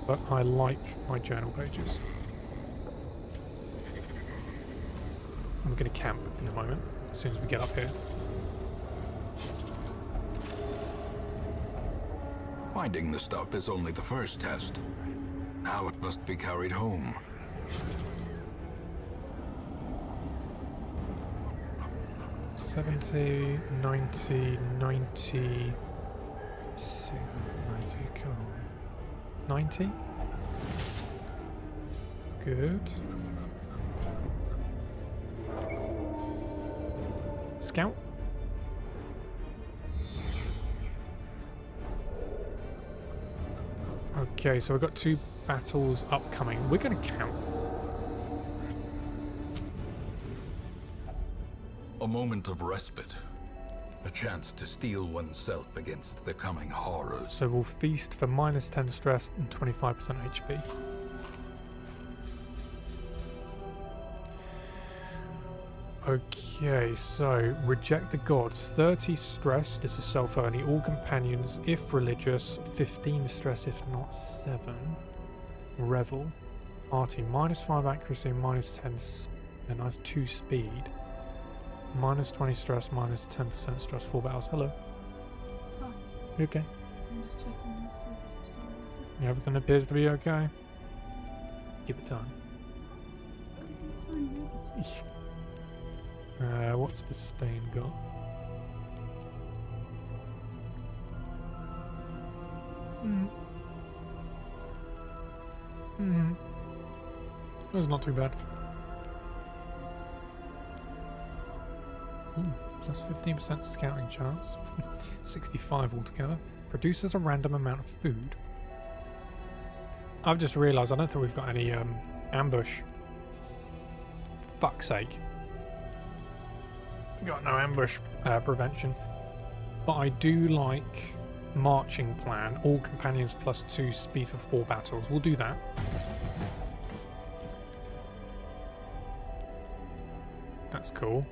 but I like my journal pages. I'm going to camp in a moment, as soon as we get up here. Finding the stuff is only the first test. Now it must be carried home. 70, 90, 90, 90, come on. 90? Good. Scout? Okay, so we've got 2 battles upcoming. We're going to count. A moment of respite. A chance to steel oneself against the coming horrors. So we'll feast for minus 10 stress and 25% HP. Okay, so reject the gods. 30 stress, this is self-only. All companions, if religious. 15 stress, if not 7. Revel. Artie, minus 5 accuracy, minus 10 and nice 2 speed. Minus 20 stress, minus 10% stress, 4 battles. Hello. Hi. You okay? I'm just checking to see if Everything appears to be okay. Give it time. What's the stain got? Hmm. That's not too bad. Ooh, plus 15% scouting chance. 65 altogether. Produces a random amount of food. I've just realised I don't think we've got any ambush. Fuck's sake. Got no ambush prevention. But I do like marching plan. All companions plus 2 speed for 4 battles. We'll do that. That's cool.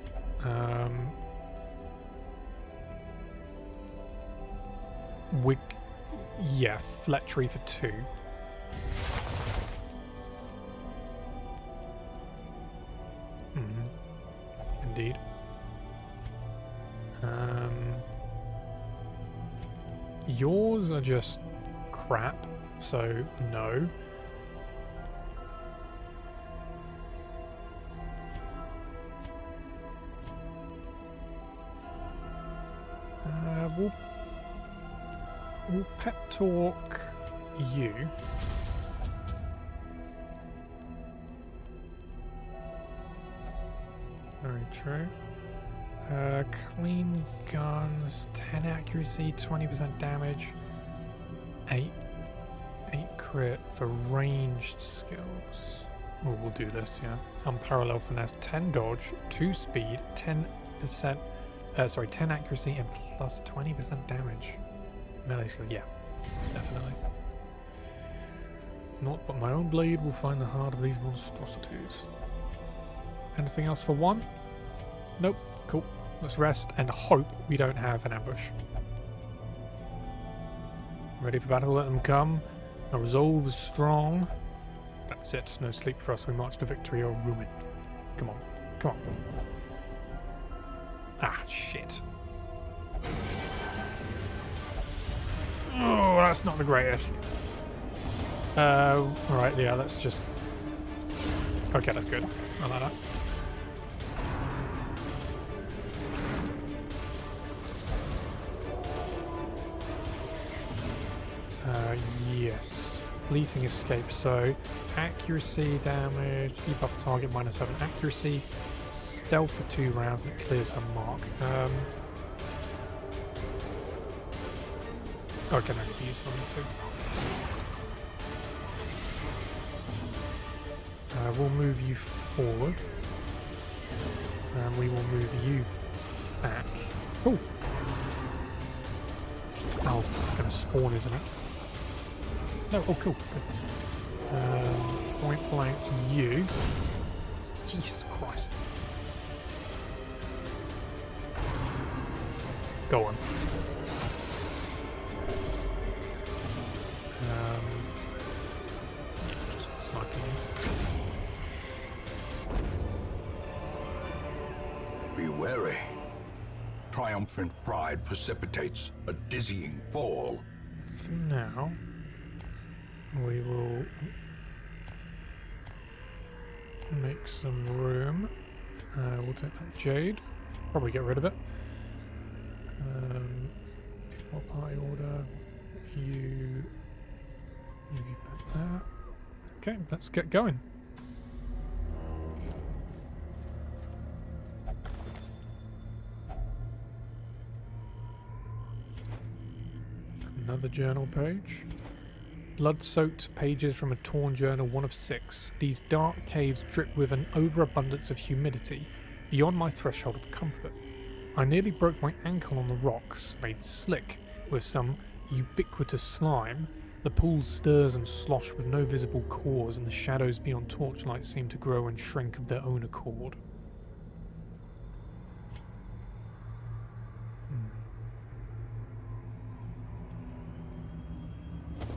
Yeah, fletchery for 2. Indeed. Yours are just crap, so no. We'll pep talk you. Very true. Clean guns, 10 accuracy, 20% damage, 8 crit for ranged skills. Oh, we'll do this, yeah. Unparalleled finesse, 10 dodge, 2 speed, 10%, 10 accuracy and plus 20% damage. Melee skill, yeah, definitely. Not but my own blade will find the heart of these monstrosities. Anything else for 1? Nope. Cool. Let's rest and hope we don't have an ambush. Ready for battle, let them come. Our resolve is strong. That's it. No sleep for us. We march to victory or ruin. Come on. Come on. Ah, shit. Oh, that's not the greatest. Alright, yeah, let's just... Okay, that's good. I like that. Yes. Fleeting escape. So, accuracy, damage, debuff target -7 accuracy, stealth for 2 rounds, and it clears her mark. Okay, no, I need to use some of these two. We'll move you forward. And we will move you back. Oh! Oh, it's going to spawn, isn't it? No, oh cool, good. Point blank you. Jesus Christ. Go on. Yeah, just sniping you. Be wary. Triumphant pride precipitates a dizzying fall. For now, we will make some room. We'll take that jade. Probably get rid of it. Default party order. You move you back there. Okay, let's get going. Another journal page. Blood-soaked pages from a torn journal, 1 of 6. These dark caves drip with an overabundance of humidity, beyond my threshold of comfort. I nearly broke my ankle on the rocks, made slick with some ubiquitous slime. The pool stirs and slosh with no visible cause, and the shadows beyond torchlight seem to grow and shrink of their own accord.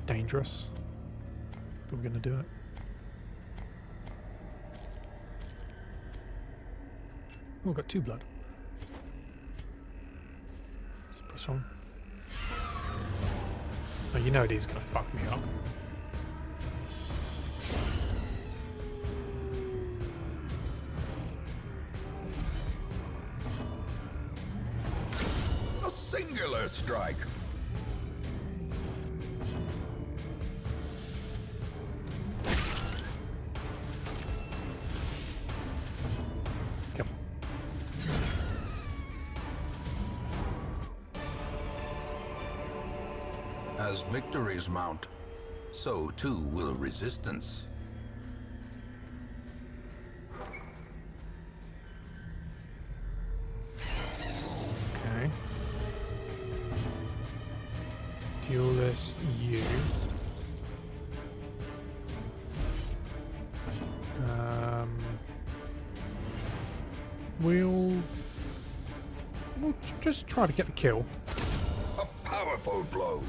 Dangerous, but we're going to do it. Oh, we've got 2 blood. Let's push on. Oh, you know he's going to fuck me up. A singular strike. As victories mount, so too will resistance. Okay. Duelist, you. We'll just try to get the kill. A powerful blow.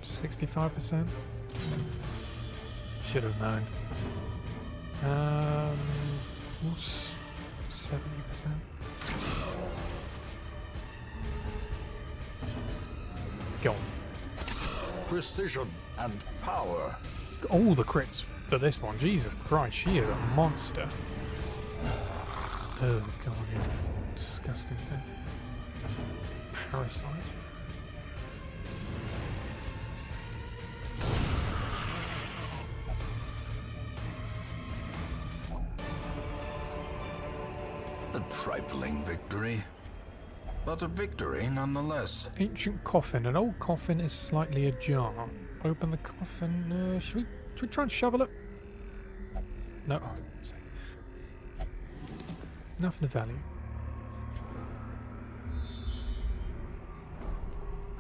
%65%. Should have known. What's 70%? Go on. Precision and power. All the crits for this one. Jesus Christ, she is a monster. Oh god, you disgusting thing. Parasite. A trifling victory, but a victory nonetheless. Ancient coffin. An old coffin is slightly ajar. Open the coffin. Should we try and shovel it? No. Nothing of value.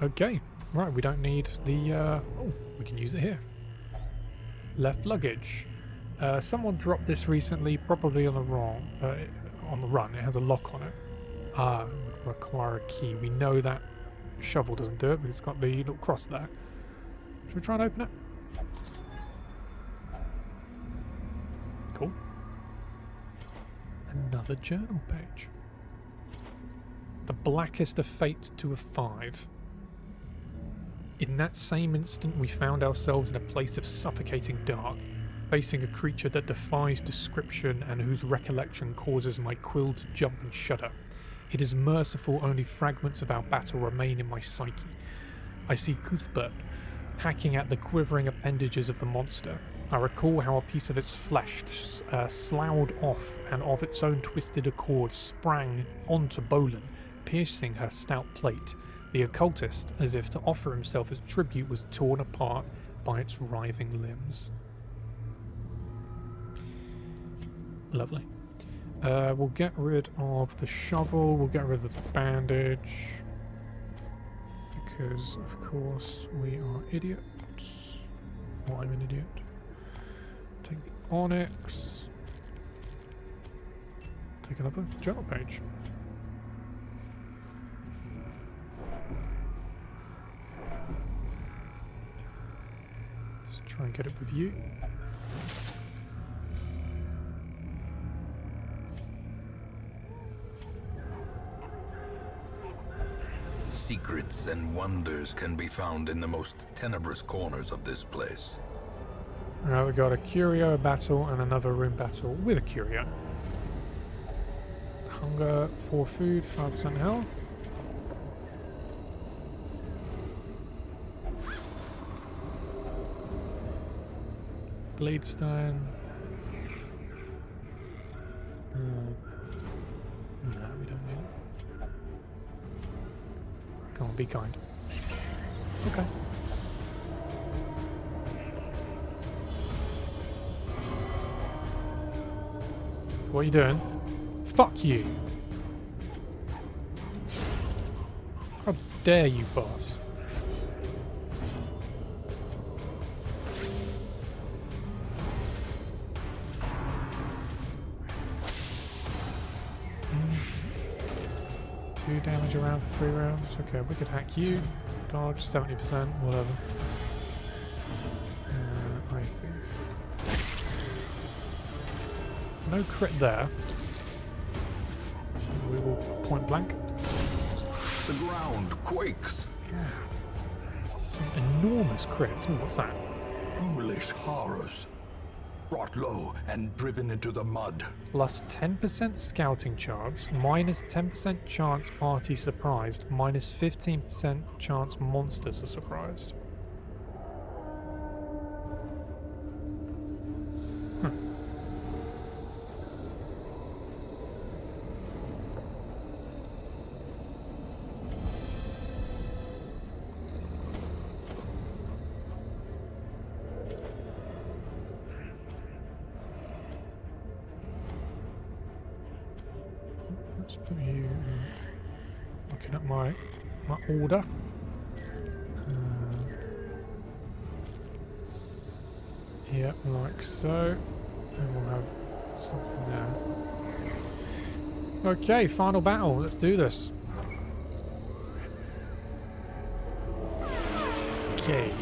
Okay. Right, we don't need the... oh, we can use it here. Left luggage. Someone dropped this recently, probably on the on the run. It has a lock on it. It would require a key. We know that shovel doesn't do it because it's got the little cross there. Should we try and open it? Cool. Another journal page. The blackest of fate to a 5. In that same instant, we found ourselves in a place of suffocating dark, facing a creature that defies description and whose recollection causes my quill to jump and shudder. It is merciful only fragments of our battle remain in my psyche. I see Cuthbert hacking at the quivering appendages of the monster. I recall how a piece of its flesh sloughed off and of its own twisted accord sprang onto Bolin, piercing her stout plate. The occultist, as if to offer himself as tribute, was torn apart by its writhing limbs. Lovely. We'll get rid of the shovel, we'll get rid of the bandage, because of course we are idiots. Well, I'm an idiot. Take the onyx. Take another journal page. Let's try and get it with you. Secrets and wonders can be found in the most tenebrous corners of this place. Alright, we got a curio, a battle, and another room battle with a curio. Hunger for food, 5% health. Bladestone. No, we don't need it. Come on, be kind. Okay. What are you doing? Fuck you! How dare you, boss? Two damage around for 3 rounds. Okay, we could hack you. Dodge 70%, whatever. Eye thief. No crit there. We will point blank. The ground quakes. Yeah. Some enormous crits. Ooh, what's that? Ghoulish horrors. Brought low and driven into the mud. Plus 10% scouting chance, minus 10% chance party surprised, minus 15% chance monsters are surprised. let's put you looking at my order. Yeah, like so. And we'll have something there. Okay, final battle. Let's do this. Okay.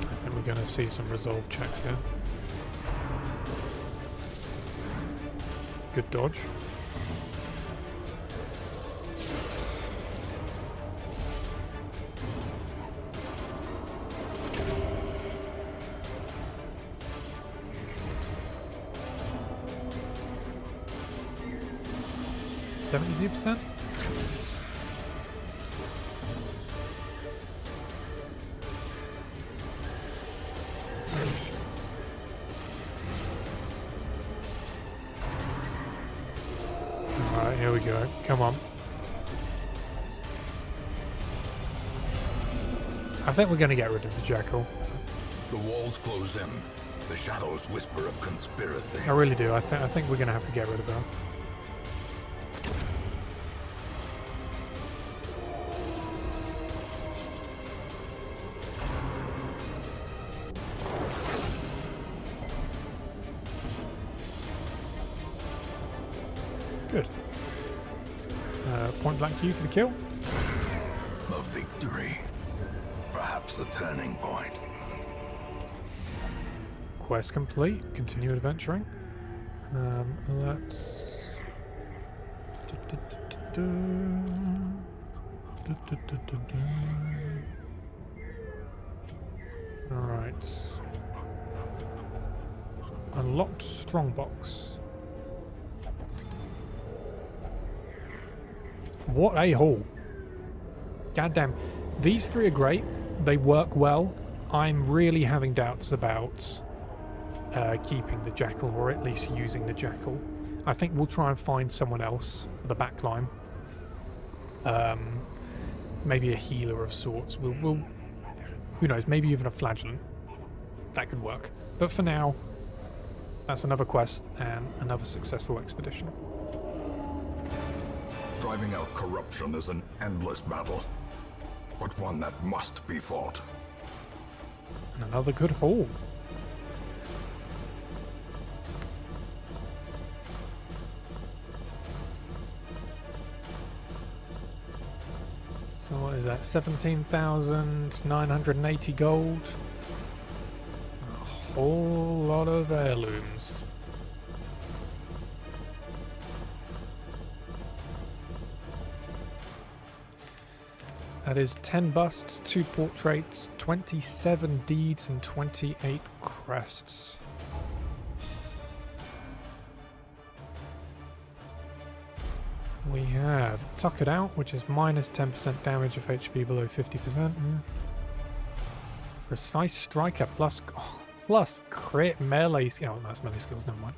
I think we're going to see some resolve checks here. Good dodge. %? Alright, here we go. Come on. I think we're going to get rid of the Jackal. The walls close in. The shadows whisper of conspiracy. I really do. I think we're going to have to get rid of her. Good. Point blank you for the kill. A victory. Perhaps a turning point. Quest complete. Continue adventuring. Let's... Alright. Unlocked strongbox. What a haul. Goddamn. These three are great. They work well. I'm really having doubts about keeping the Jackal, or at least using the Jackal. I think we'll try and find someone else for the backline. Maybe a healer of sorts. We'll who knows, maybe even a Flagellant. That could work. But for now, that's another quest and another successful expedition. Driving out corruption is an endless battle, but one that must be fought. And another good haul. So what is that? 17,980 gold. A whole lot of heirlooms. That is 10 busts, 2 portraits, 27 deeds, and 28 crests. We have Tuck It Out, which is minus 10% damage if HP below 50%. Precise Striker plus crit melee. Oh, that's melee skills, never mind.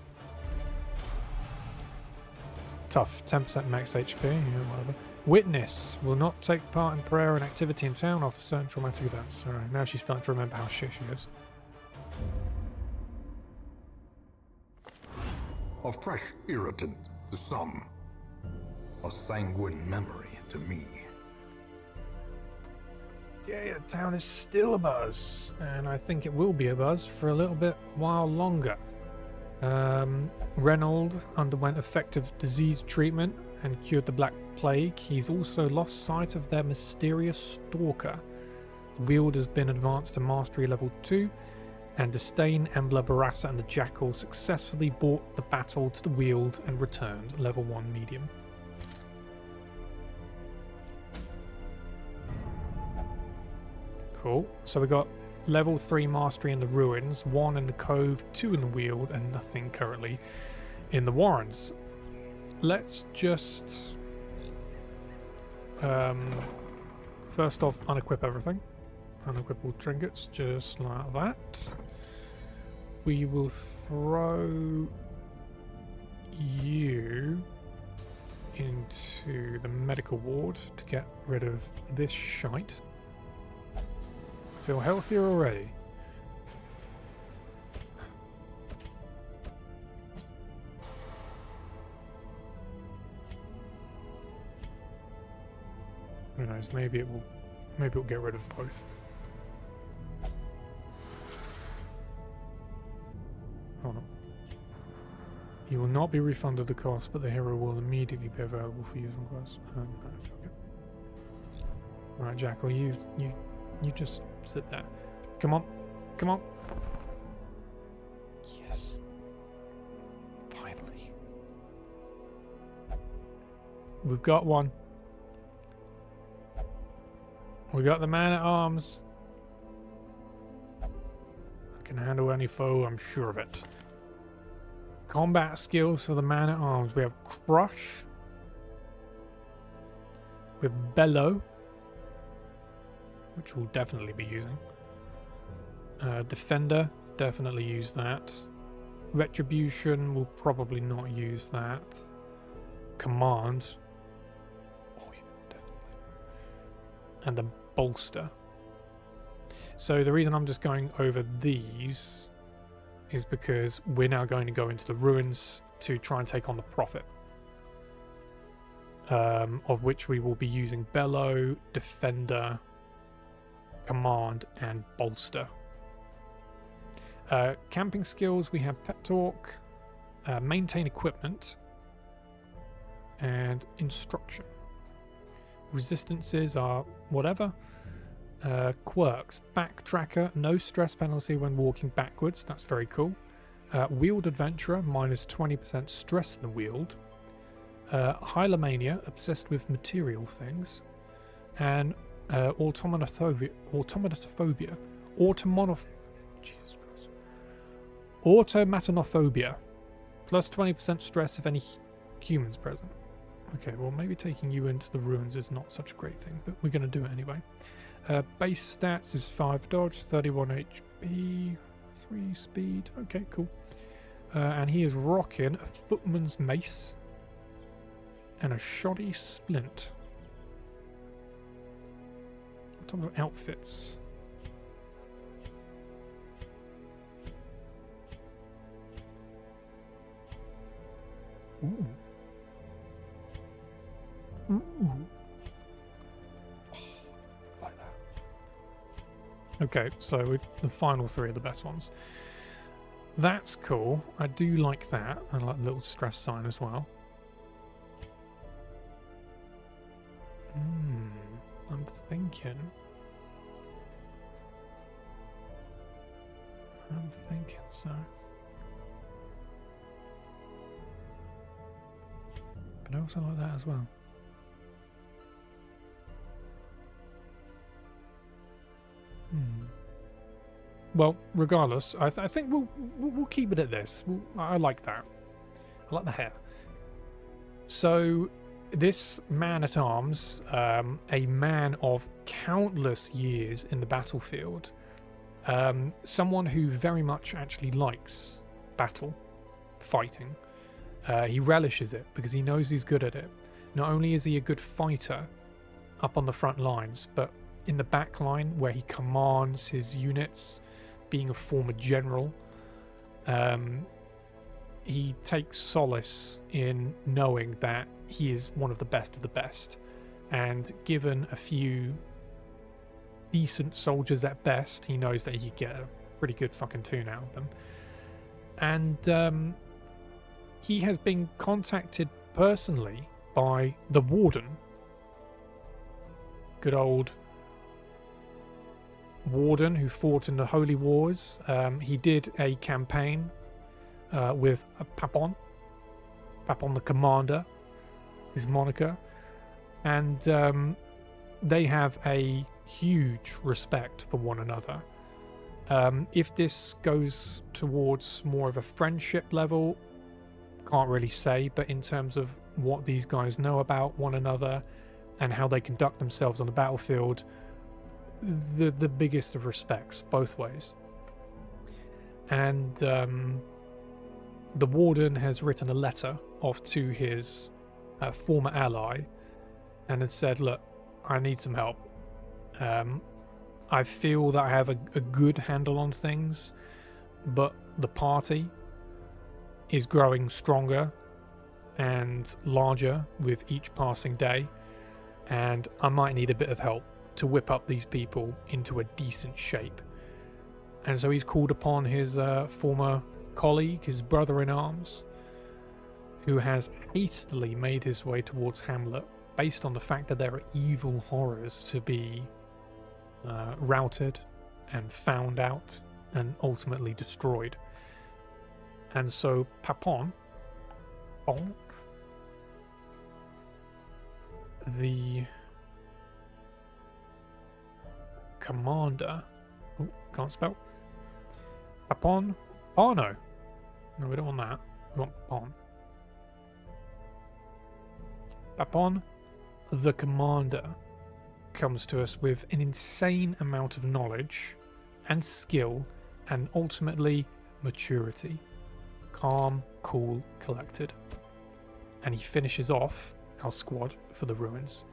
Tough, 10% max HP, yeah, whatever. Witness will not take part in prayer and activity in town after certain traumatic events. Alright, now she's starting to remember how shit she is. A fresh irritant to some. A sanguine memory to me. Yeah, the town is still abuzz, and I think it will be abuzz for a little bit while longer. Reynold underwent effective disease treatment and cured the Black Plague. He's also lost sight of their mysterious stalker. The wield has been advanced to mastery level 2, and Disdain, Embla, Barassa, and the Jackal successfully brought the battle to the wield and returned level 1 medium. Cool. So we got level 3 mastery in the ruins, 1 in the cove, 2 in the wield, and nothing currently in the warrens. Let's just first off unequip everything. Unequip all trinkets, just like that. We will throw you into the medical ward to get rid of this shite. Feel healthier already. knows? Maybe it'll get rid of both. Hold on. You will not be refunded the cost, but the hero will immediately be available for use on quest. Okay. Right, Jackal, you just sit there. Come on, come on. Yes. Finally. We've got one. We got the man at arms. I can handle any foe, I'm sure of it. Combat skills for the man at arms. We have Crush. We have Bellow, which we'll definitely be using. Defender, definitely use that. Retribution, we'll probably not use that. Command. Oh yeah, definitely. And then Bolster. So the reason I'm just going over these is because we're now going to go into the ruins to try and take on the Prophet. Of which we will be using Bellow, Defender, Command, and Bolster. Camping skills, we have Pep Talk, Maintain Equipment, and Instruction. Resistances are whatever. Quirks, Backtracker, no stress penalty when walking backwards, that's very cool. Wheeled Adventurer, minus 20% stress in the wheeled. Hylomania, obsessed with material things. And Automatophobia, plus 20% stress if any humans present. Okay, well maybe taking you into the ruins is not such a great thing, but we're going to do it anyway. Base stats is 5 dodge, 31 HP, 3 speed. Okay, cool. And he is rocking a footman's mace and a shoddy splint. What type of outfits? Ooh. Ooh. Okay, so the final three are the best ones. That's cool. I do like that. I like the little stress sign as well. I'm thinking so. But I also like that as well. Well, regardless, I think we'll keep it at this. I like that. I like the hair. So, this man at arms, a man of countless years in the battlefield, someone who very much actually likes battle, fighting. He relishes it because he knows he's good at it. Not only is he a good fighter up on the front lines, but in the back line where he commands his units, being a former general, he takes solace in knowing that he is one of the best, and given a few decent soldiers at best, he knows that he could get a pretty good fucking tune out of them. And he has been contacted personally by the Warden. Good old Warden who fought in the Holy Wars. He did a campaign with Papon the Commander, his moniker, and they have a huge respect for one another. If this goes towards more of a friendship level, can't really say, but in terms of what these guys know about one another and how they conduct themselves on the battlefield, the biggest of respects both ways. And the Warden has written a letter off to his former ally and has said, look, I need some help. I feel that I have a good handle on things, but the party is growing stronger and larger with each passing day, and I might need a bit of help to whip up these people into a decent shape. And so he's called upon his former colleague, his brother-in-arms, who has hastily made his way towards Hamlet based on the fact that there are evil horrors to be routed and found out and ultimately destroyed. And so Papon, the commander, can't spell, Papon, no, we don't want that, we want Papon. Papon, the commander, comes to us with an insane amount of knowledge and skill and ultimately maturity. Calm, cool, collected. And he finishes off our squad for the ruins.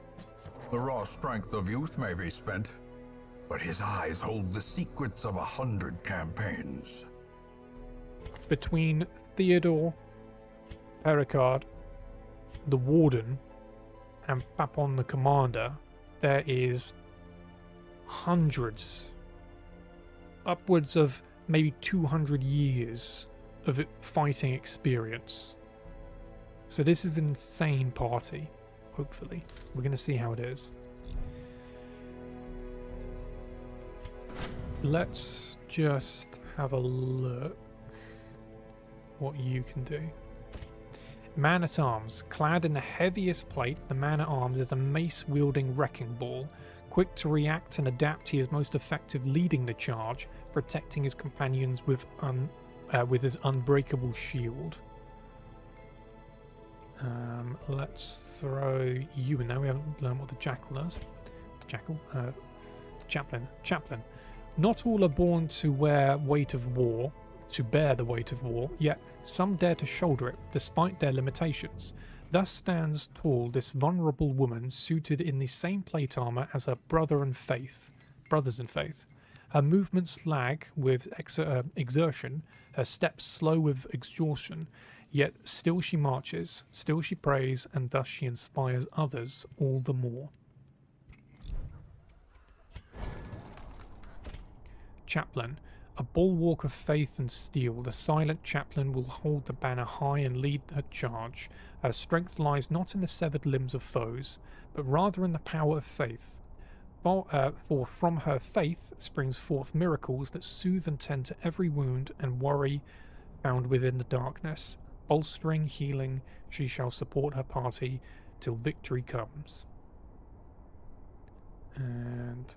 The raw strength of youth may be spent, but his eyes hold the secrets of 100 campaigns. Between Theodore, Pericard, the Warden, and Papon the Commander, there is hundreds, upwards of maybe 200 years of fighting experience. So this is an insane party, hopefully. We're going to see how it is. Let's just have a look what you can do. Man-at-Arms. Clad in the heaviest plate, the Man-at-Arms is a mace-wielding wrecking ball. Quick to react and adapt, he is most effective leading the charge, protecting his companions with his unbreakable shield. Let's throw you in there. We haven't learned what the Jackal does. The Chaplain. Chaplain. Not all are born to bear the weight of war, yet some dare to shoulder it, despite their limitations. Thus stands tall this vulnerable woman, suited in the same plate armor as her brothers in faith. Her movements lag with exertion, her steps slow with exhaustion, yet still she marches, still she prays, and thus she inspires others all the more. Chaplain. A bulwark of faith and steel, the silent chaplain will hold the banner high and lead her charge. Her strength lies not in the severed limbs of foes, but rather in the power of faith. For from her faith springs forth miracles that soothe and tend to every wound and worry found within the darkness. Bolstering, healing, she shall support her party till victory comes. And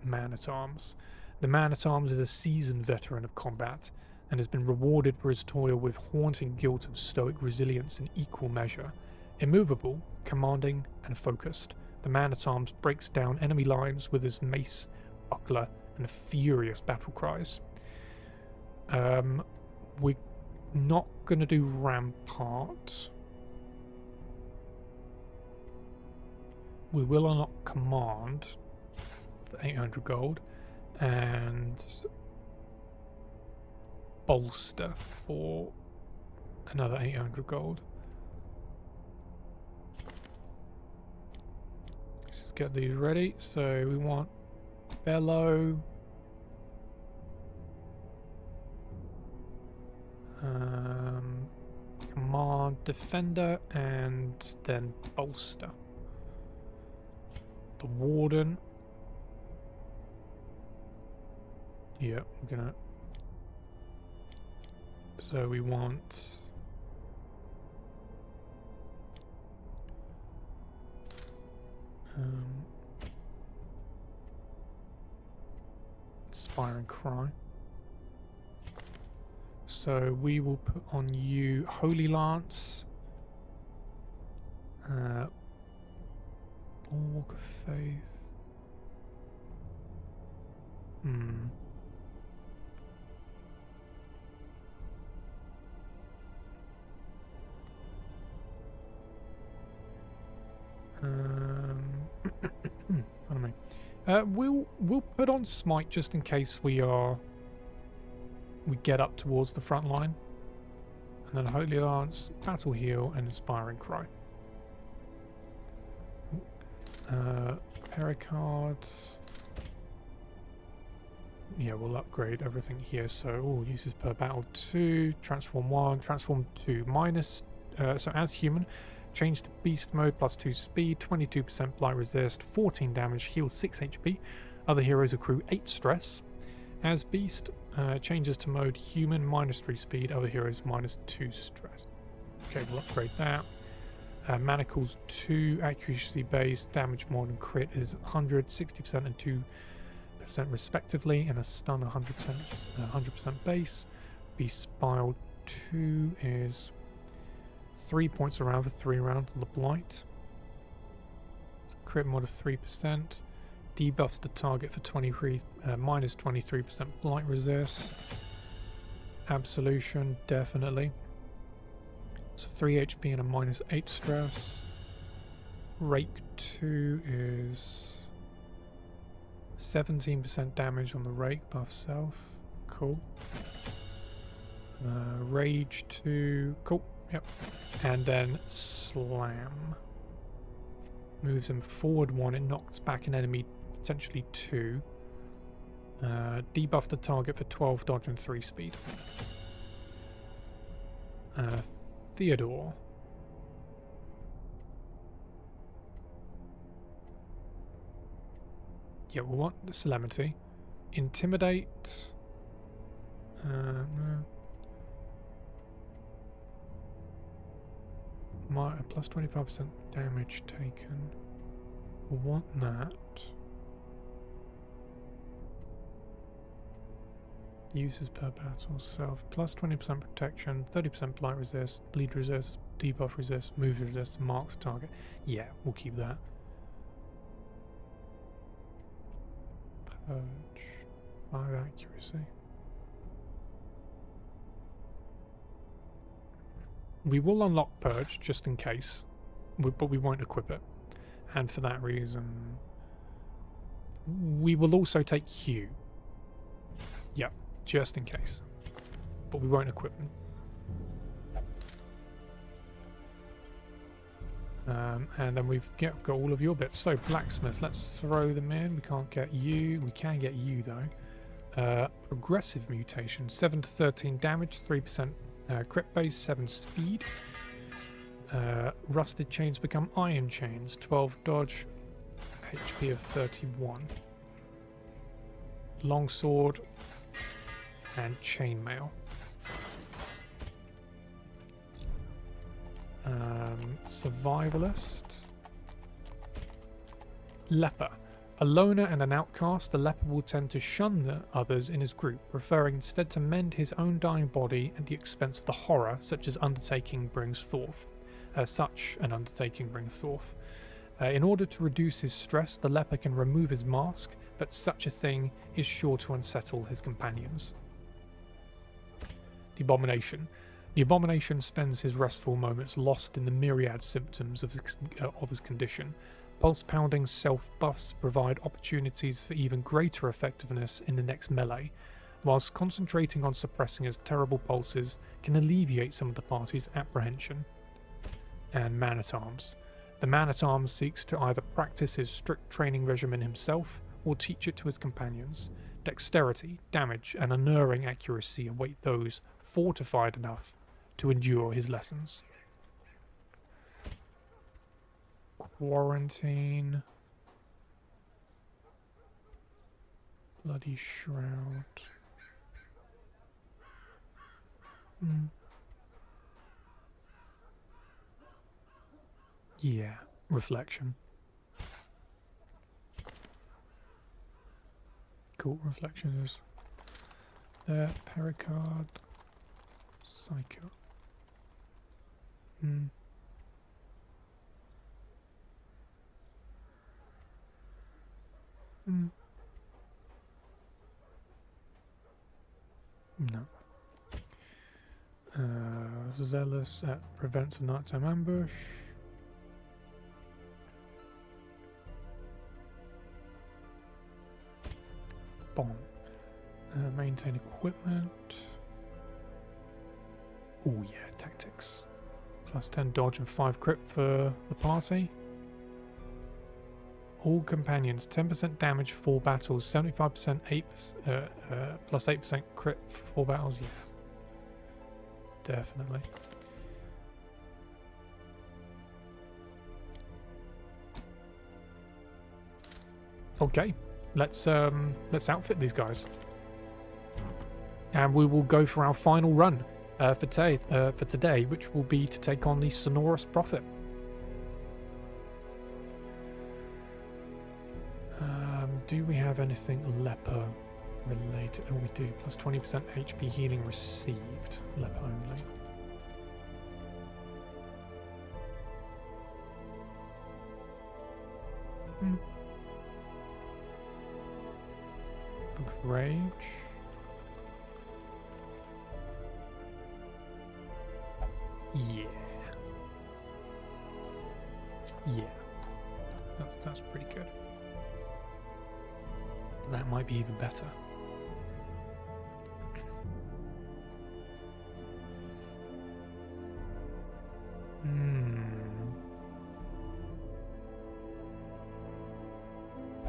Man-at-Arms. The Man-at-Arms is a seasoned veteran of combat and has been rewarded for his toil with haunting guilt of stoic resilience in equal measure. Immovable, commanding, and focused, the Man-at-Arms breaks down enemy lines with his mace, buckler, and furious battle cries. We're not going to do Rampart. We will unlock Command for 800 gold. And Bolster for another 800 gold. Let's just get these ready. So we want Bellow, Command, Defender, and then Bolster. The Warden. Yeah, we're gonna. So we want. Inspiring Cry. So we will put on you Holy Lance. Bulwark of Faith. Pardon me. We'll put on Smite just in case we get up towards the front line, and then Holy Lance, Battle Heal, and Inspiring Cry. Pericard. Yeah, we'll upgrade everything here. So, uses per battle 2, transform 1, transform 2, minus. So, as human, change to beast mode, plus 2 speed, 22% blight resist, 14 damage, heal 6 HP. Other heroes accrue 8 stress. As beast, changes to mode human, minus 3 speed, other heroes minus 2 stress. Okay, we'll upgrade that. Manacles 2, accuracy base, damage mod and crit is 100, 60% and 2% respectively, and a stun 100% base. Beast Bile 2 is 3 points around for 3 rounds on the blight. Crit mod of 3%. Debuffs the target for 23, minus 23% blight resist. Absolution, definitely. So 3 HP and a minus 8 stress. Rake 2 is 17% damage on the rake buff self. Cool. Rage 2. Cool. Yep. And then Slam. Moves him forward 1. It knocks back an enemy, potentially 2. Debuff the target for 12 dodge and 3 speed. Theodore. Yeah, we'll want the Solemnity. Intimidate. No. Plus 25% damage taken. We'll want that. Uses per battle self. Plus 20% protection, 30% blight resist, bleed resist, debuff resist, move resist, marks target. Yeah, we'll keep that. Purge. 5 accuracy. We will unlock Purge just in case, but we won't equip it. And for that reason, we will also take Hue. Yep, just in case. But we won't equip them. And then we've got all of your bits. So, Blacksmith, let's throw them in. We can't get you. We can get you, though. Progressive Mutation, 7 to 13 damage, 3% crit base, 7 speed. Rusted Chains become Iron Chains, 12 dodge, HP of 31. Longsword and Chainmail. Survivalist. Leper. A loner and an outcast, the leper will tend to shun the others in his group, preferring instead to mend his own dying body at the expense of the horror such an undertaking brings forth. In order to reduce his stress, the leper can remove his mask, but such a thing is sure to unsettle his companions. The Abomination. The Abomination spends his restful moments lost in the myriad symptoms of his condition. Pulse-pounding self-buffs provide opportunities for even greater effectiveness in the next melee, whilst concentrating on suppressing his terrible pulses can alleviate some of the party's apprehension. And Man-at-Arms. The Man-at-Arms seeks to either practice his strict training regimen himself or teach it to his companions. Dexterity, damage, and unerring accuracy await those fortified enough to endure his lessons. Quarantine. Bloody Shroud. Yeah, Reflection. Cool, Reflection is there. Pericard. Psycho. No. Zealous prevents a nighttime ambush. Bomb. Maintain equipment. Oh yeah, tactics. Plus 10 dodge and 5 crit for the party. all companions. 10% damage, 4 battles. 75%, 8 plus 8% crit for 4 battles. Yeah, definitely. Okay, let's outfit these guys, and we will go for our final run for today, which will be to take on the Sonorous Prophet. Do we have anything Leper related? Oh, we do. Plus 20% HP healing received. Leper only. Book of Rage. Yeah. Yeah. That's pretty good. That might be even better.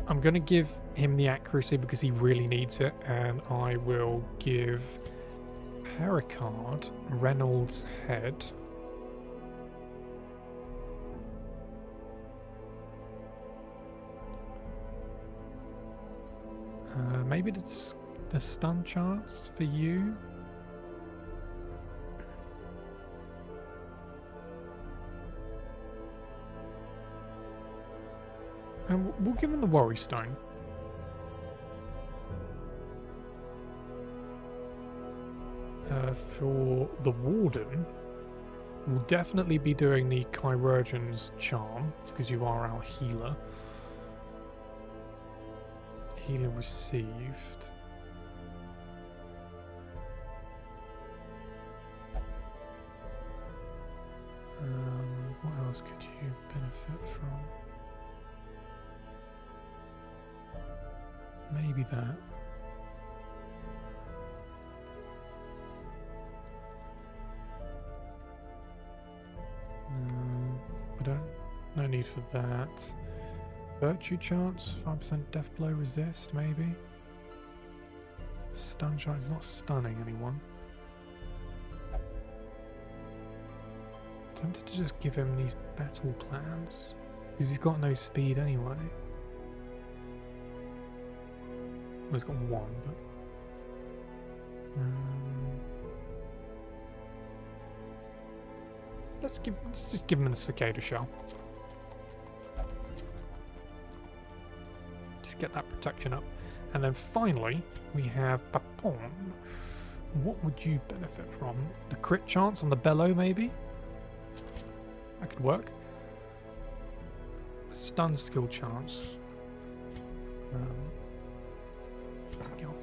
I'm going to give him the accuracy because he really needs it, and I will give Pericard Reynolds' head. Maybe the stun chance for you. And we'll give him the Worry Stone. For the Warden, we'll definitely be doing the Chirurgeon's Charm, because you are our healer. Healer received. What else could you benefit from? Maybe that. No, I don't. No need for that. Virtue chance, 5% death blow resist, maybe. Stun shot is not stunning anyone. Tempted to just give him these battle plans, because he's got no speed anyway. Well, he's got one, but let's just give him the cicada shell. Just get that protection up, and then finally we have Papon. What would you benefit from? The crit chance on the bellow, maybe. That could work. Stun skill chance. Get off.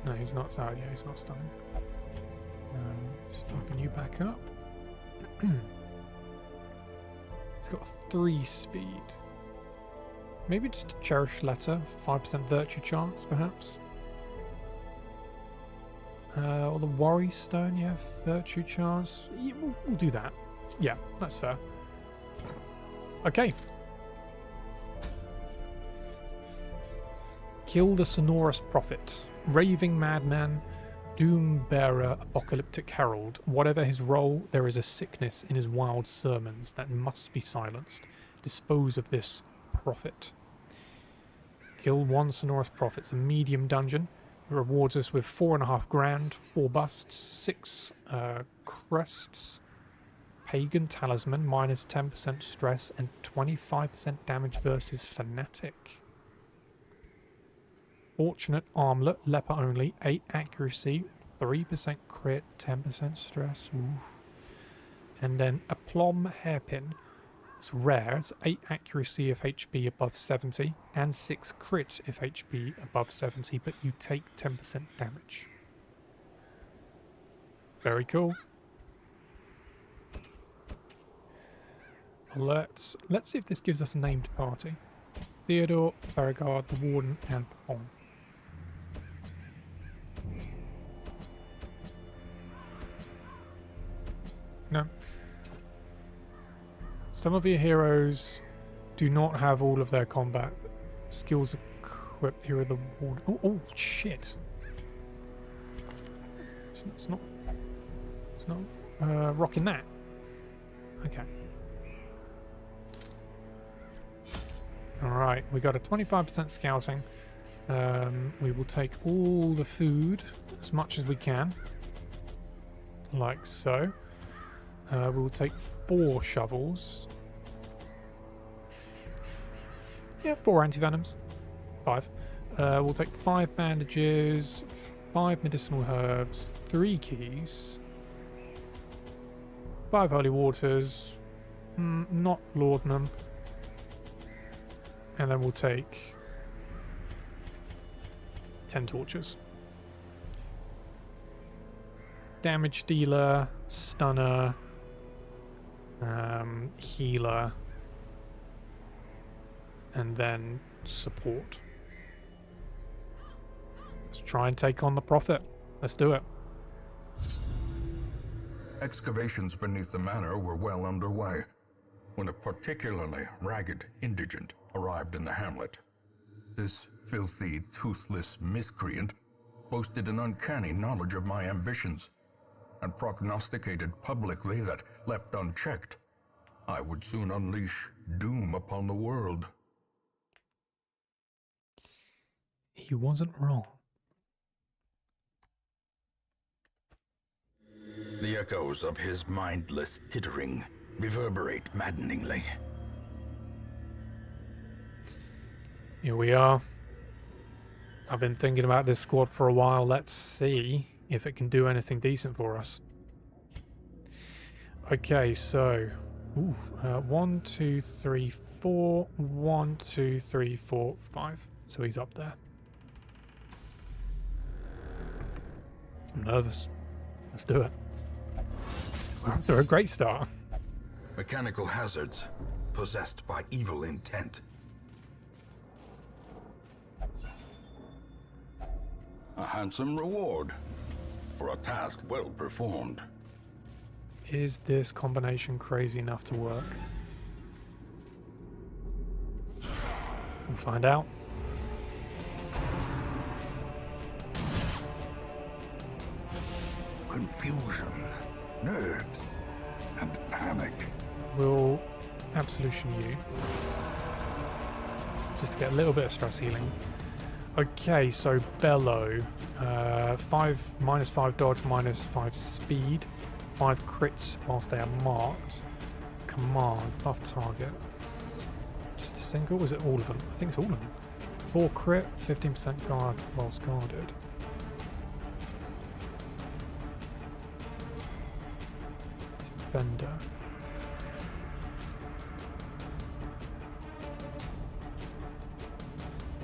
No, he's not. Sorry, yeah, he's not stunning. Just open you back up. He's got 3 speed. Maybe just a cherished letter, 5% virtue chance, perhaps. Or the Worry Stone, yeah, virtue chance. Yeah, we'll do that. Yeah, that's fair. Okay. Kill the Sonorous Prophet. Raving Madman, Doom Bearer, Apocalyptic Herald. Whatever his role, there is a sickness in his wild sermons that must be silenced. Dispose of this prophet. Kill 1 Sonorous Prophet. It's a medium dungeon. It rewards us with 4.5 grand, 4 busts, 6 crests, Pagan Talisman, minus 10% stress, and 25% damage versus Fanatic. Fortunate Armlet, Leper only, 8 accuracy, 3% crit, 10% stress. Ooh. And then Aplomb Hairpin. It's rare, it's 8 accuracy if HP above 70, and 6 crit if HP above 70, but you take 10% damage. Very cool. Let's see if this gives us a named party. Theodore, Perigard, the Warden, and Papon. No. Some of your heroes do not have all of their combat skills equipped. Here are the ward. Oh shit! It's not rocking that. Okay. All right, we got a 25% scouting. We will take all the food, as much as we can, like so. We will take 4 shovels. Yeah, 4 antivenoms. 5. We'll take 5 bandages, 5 medicinal herbs, 3 keys, 5 holy waters, not laudanum, and then we'll take 10 torches. Damage dealer, stunner, healer, and then support. Let's try and take on the prophet. Let's do it. Excavations beneath the manor were well underway when a particularly ragged indigent arrived in the hamlet. This filthy, toothless miscreant boasted an uncanny knowledge of my ambitions and prognosticated publicly that, left unchecked, I would soon unleash doom upon the world. He wasn't wrong. The echoes of his mindless tittering reverberate maddeningly. Here we are. I've been thinking about this squad for a while. Let's see if it can do anything decent for us. Okay, so 1, 2, 3, 4. 1, 2, 3, 4, 5. So he's up there. I'm nervous. Let's do it. We're off to a great start. Mechanical hazards, possessed by evil intent. A handsome reward for a task well performed. Is this combination crazy enough to work? We'll find out. Confusion, nerves, and panic. We'll absolution you. Just to get a little bit of stress healing. Okay, so Bellow. -5 dodge, -5 speed. 5 crits whilst they are marked. Command, buff target. Just a single? Is it all of them? I think it's all of them. 4 crit, 15% guard whilst guarded. Defender.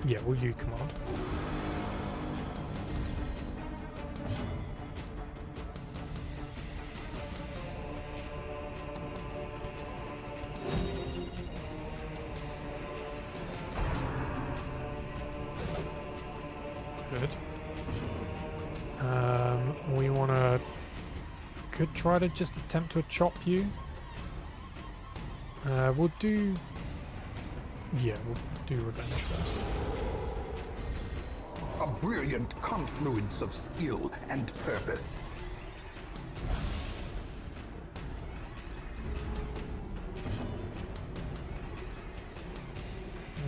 Yeah, will you command? Good. We wanna could try to just attempt to chop you. We'll do. Yeah, we'll do revenge first. A brilliant confluence of skill and purpose.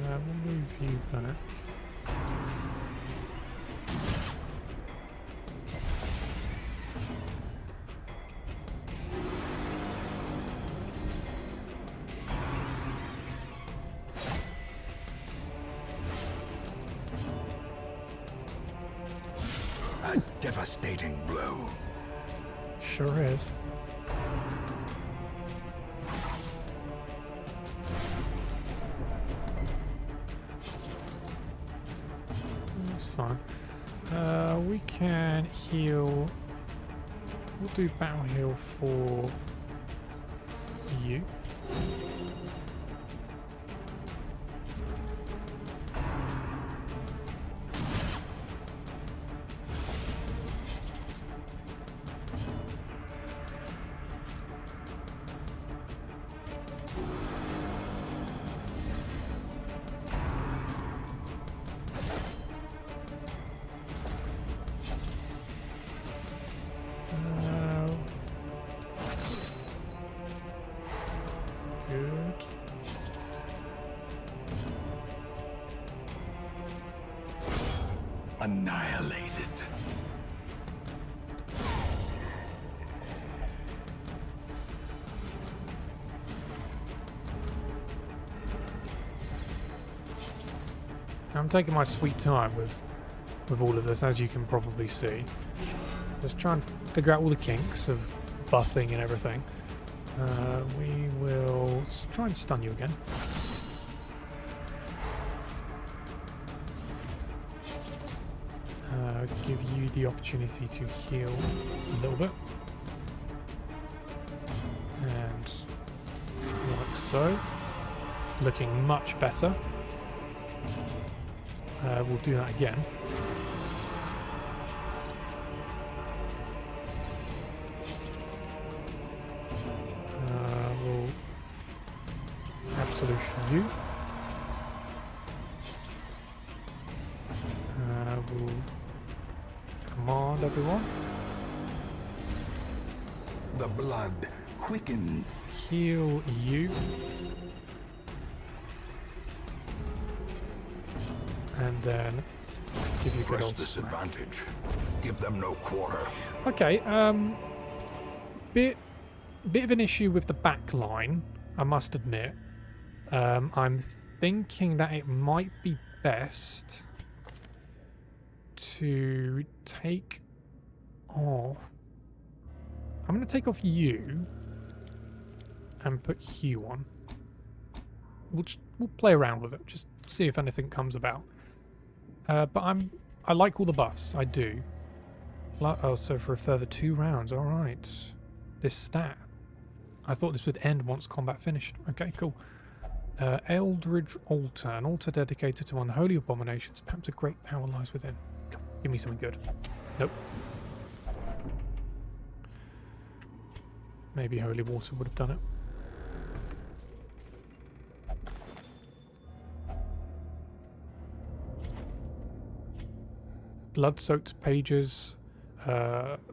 We'll move you back. A devastating blow. Sure is. That's fine. We can heal. We'll do battle heal for you. annihilated. I'm taking my sweet time with all of this, as you can probably see. Just trying to figure out all the kinks of buffing and everything. We will try and stun you again. Give you the opportunity to heal a little bit. And like so. Looking much better. We'll do that again. We'll absolution you. We'll command everyone. The blood quickens. Heal you. And then give you a good Press old smack. disadvantage. Give them no quarter. Okay, bit of an issue with the back line, I must admit. I'm thinking that it might be best to take off. I'm going to take off you and put Hugh on. We'll play around with it, just see if anything comes about. But I like all the buffs, I do. Oh, so for a further 2 rounds, alright. This stat. I thought this would end once combat finished. Okay, cool. Eldridge Altar, an altar dedicated to unholy abominations. Perhaps a great power lies within. Come on, give me something good. Nope. Maybe holy water would have done it. Blood-soaked pages,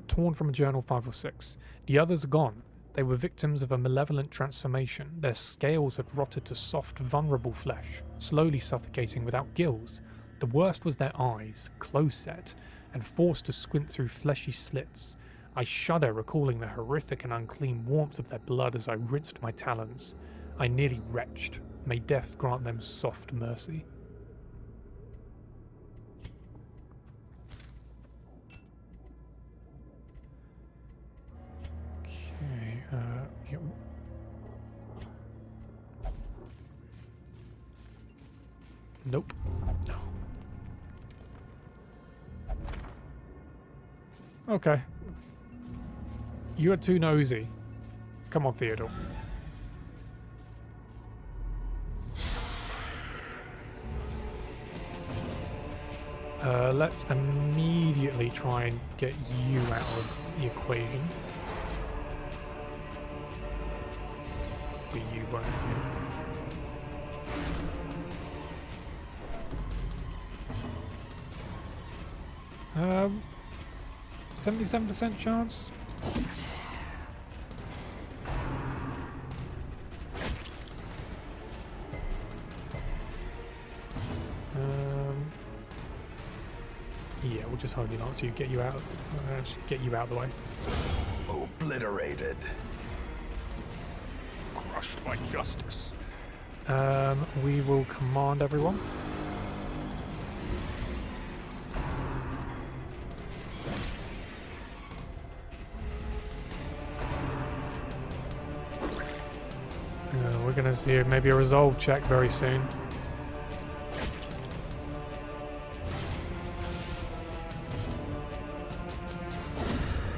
torn from a journal 5 or 6. The others are gone. They were victims of a malevolent transformation. Their scales had rotted to soft, vulnerable flesh, slowly suffocating without gills. The worst was their eyes, close-set, and forced to squint through fleshy slits. I shudder, recalling the horrific and unclean warmth of their blood as I rinsed my talons. I nearly retched. May death grant them soft mercy. Yep. Nope. No. Okay. You are too nosy. Come on, Theodore. Let's immediately try and get you out of the equation. But you won't. 77% chance. Yeah, we'll just hold you on to get you out. Get you out of the way. Obliterated. Crushed by justice. We will command everyone. We're going to see maybe a resolve check very soon.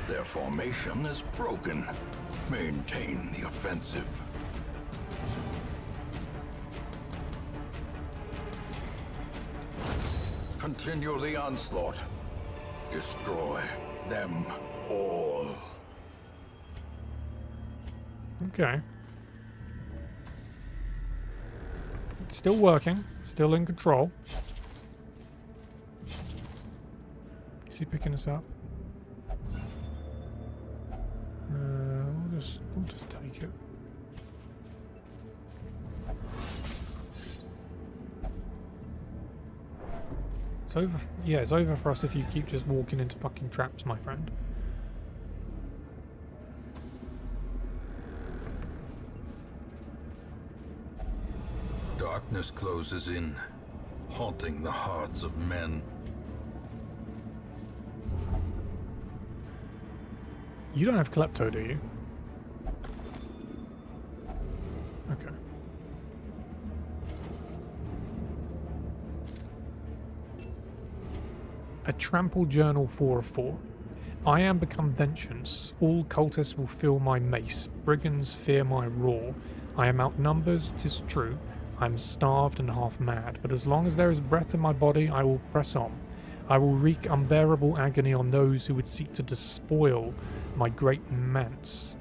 Their formation is broken. Maintain the offensive. Continue the onslaught. Destroy them all. Okay. Still working. Still in control. Is he picking us up? We'll just take it. It's over. Yeah, it's over for us if you keep just walking into fucking traps, my friend. Darkness closes in, haunting the hearts of men. You don't have Klepto, do you? Okay. A trample journal 4 of 4. I am become vengeance. All cultists will feel my mace. Brigands fear my roar. I am outnumbered, 'tis true. I am starved and half mad, but as long as there is breath in my body, I will press on. I will wreak unbearable agony on those who would seek to despoil my great manse.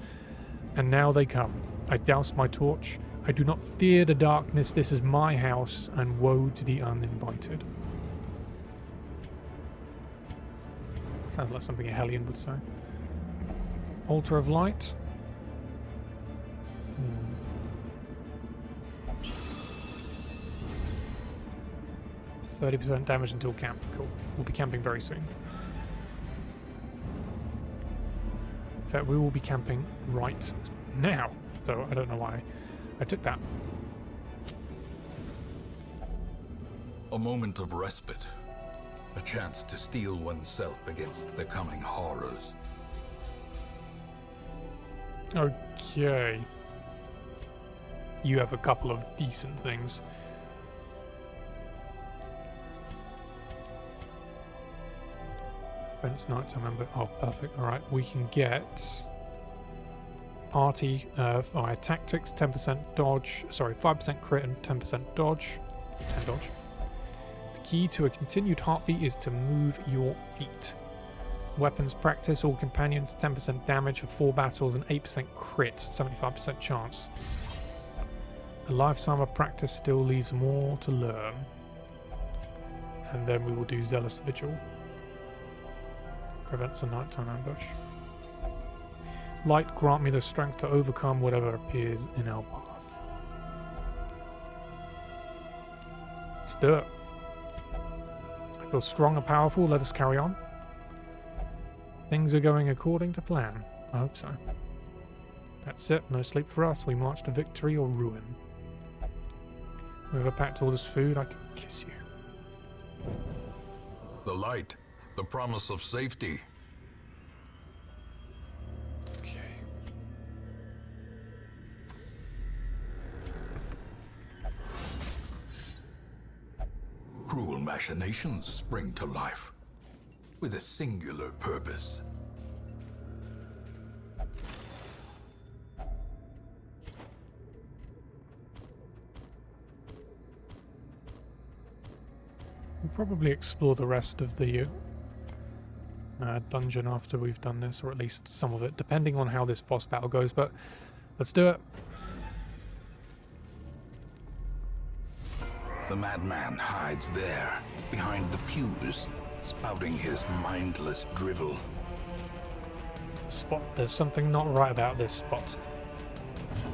And now they come. I douse my torch. I do not fear the darkness. This is my house, and woe to the uninvited. Sounds like something a Hellion would say. Altar of Light. 30% damage until camp. Cool. We'll be camping very soon. In fact, we will be camping right now. So I don't know why I took that. A moment of respite. A chance to steel oneself against the coming horrors. Okay. You have a couple of decent things. Fence Knights, I remember. Oh, perfect. Alright, we can get party via tactics, 10% dodge, sorry, 5% crit and 10% dodge. 10 dodge. The key to a continued heartbeat is to move your feet. Weapons practice, all companions, 10% damage for 4 battles and 8% crit, 75% chance. A lifetime of practice still leaves more to learn. And then we will do Zealous Vigil. Prevents a nighttime ambush. Light, grant me the strength to overcome whatever appears in our path. Let's do it. I feel strong and powerful. Let us carry on. Things are going according to plan. I hope so. That's it. No sleep for us. We march to victory or ruin. Whoever packed all this food, I could kiss you. The light, the promise of safety. Okay. Cruel machinations spring to life with a singular purpose. We'll probably explore the rest of the dungeon after we've done this, or at least some of it, depending on how this boss battle goes, but let's do it. The madman hides there, behind the pews, spouting his mindless drivel. Spot, there's something not right about this spot.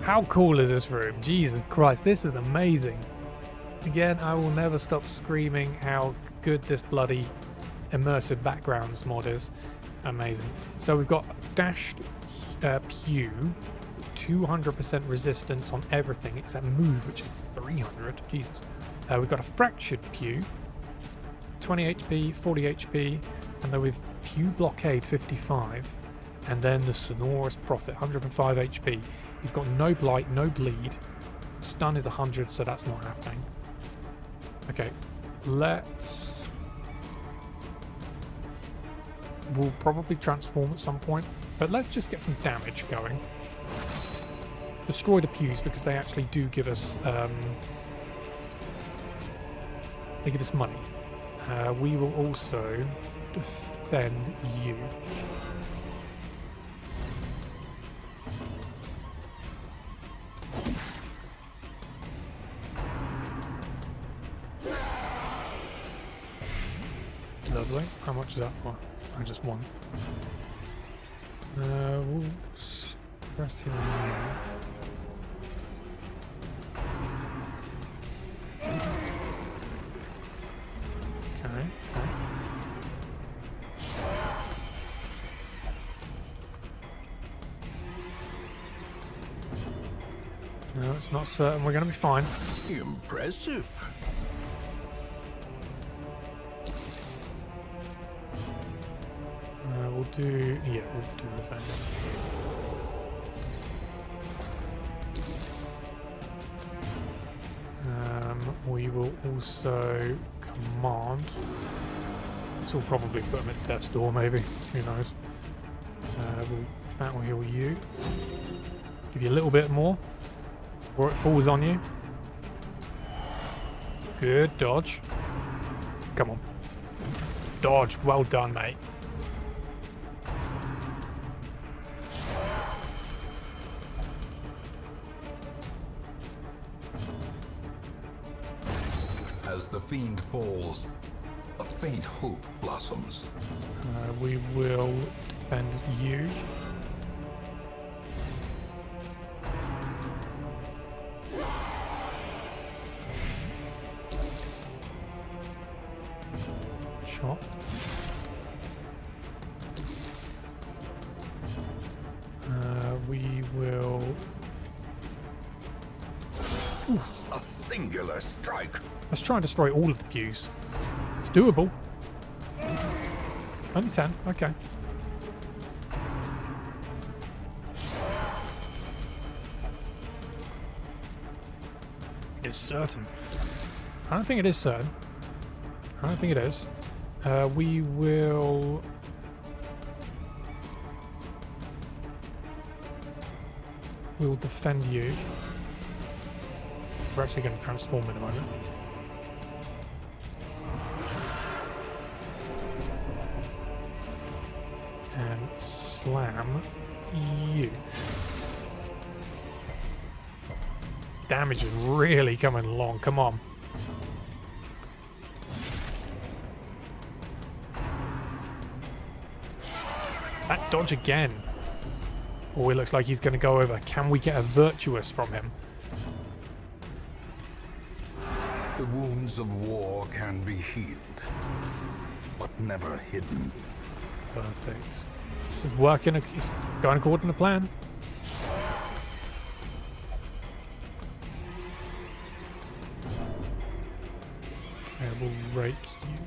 How cool is this room? Jesus Christ, this is amazing. Again, I will never stop screaming how good this bloody immersive backgrounds mod is. Amazing. So we've got dashed pew, 200% resistance on everything except move, which is 300. Jesus. We've got a fractured pew, 20 HP, 40 HP, and then we've pew blockade 55, and then the Sonorous Prophet 105 HP. He's got no blight, no bleed. Stun is 100, so that's not happening. Okay, let's... We'll probably transform at some point, but let's just get some damage going. Destroy the pews because they actually do give us money. We will also defend you. Lovely. How much is that for? I just won. We'll press here and there. Okay, okay. No, it's not certain we're going to be fine. Impressive. We'll do... Yeah, we'll do the thing. We will also command. This will probably put him at death's door, maybe. Who knows? That will heal you. Give you a little bit more. Or it falls on you. Good dodge. Come on. Dodge. Well done, mate. As the fiend falls, a faint hope blossoms. We will defend you. Shot. We will... A singular strike. Let's try and destroy all of the pews. It's doable. Only 10, okay. It's certain. I don't think it is certain. I don't think it is. We will... We'll defend you. We're actually going to transform in a moment. And slam you. Damage is really coming along, come on. That dodge again. Oh, it looks like he's going to go over. Can we get a virtuous from him? The wounds of war can be healed, but never hidden. Perfect. This is working. It's going according to plan. Okay, we'll rake you.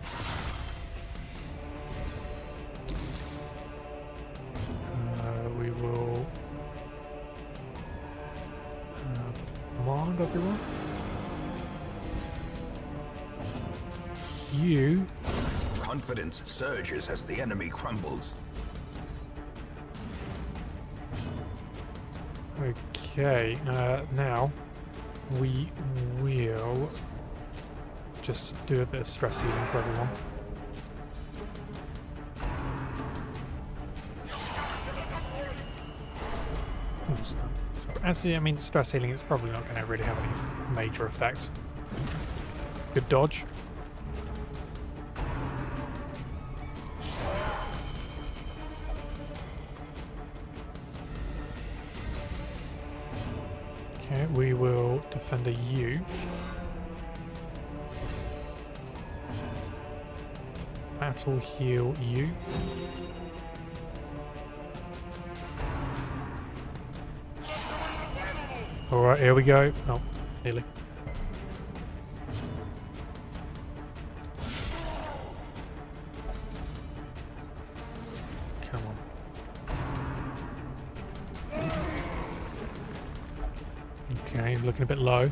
We will command everyone. You. Confidence surges as the enemy crumbles. Okay, now we will just do a bit of stress healing for everyone. Actually, I mean, stress healing is probably not going to really have any major effect. Good dodge. Okay, we will defend a U. That will heal you. Alright, here we go. Oh, nearly. Come on. Okay, he's looking a bit low.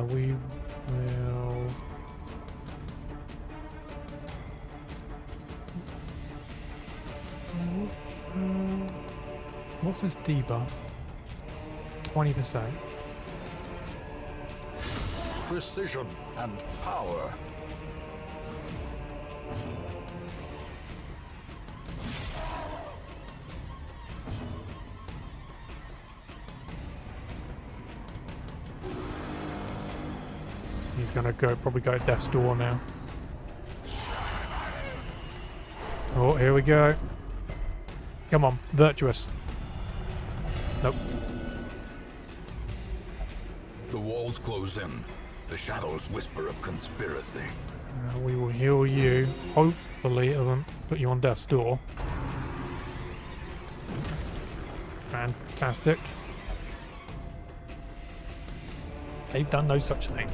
We will... What's this debuff? 20%. Precision and power. He's gonna probably go death's door now. Oh, here we go. Come on, virtuous. Nope. The walls close in. The shadows whisper of conspiracy. We will heal you. Hopefully it doesn't put you on death's door. Fantastic. They've done no such thing.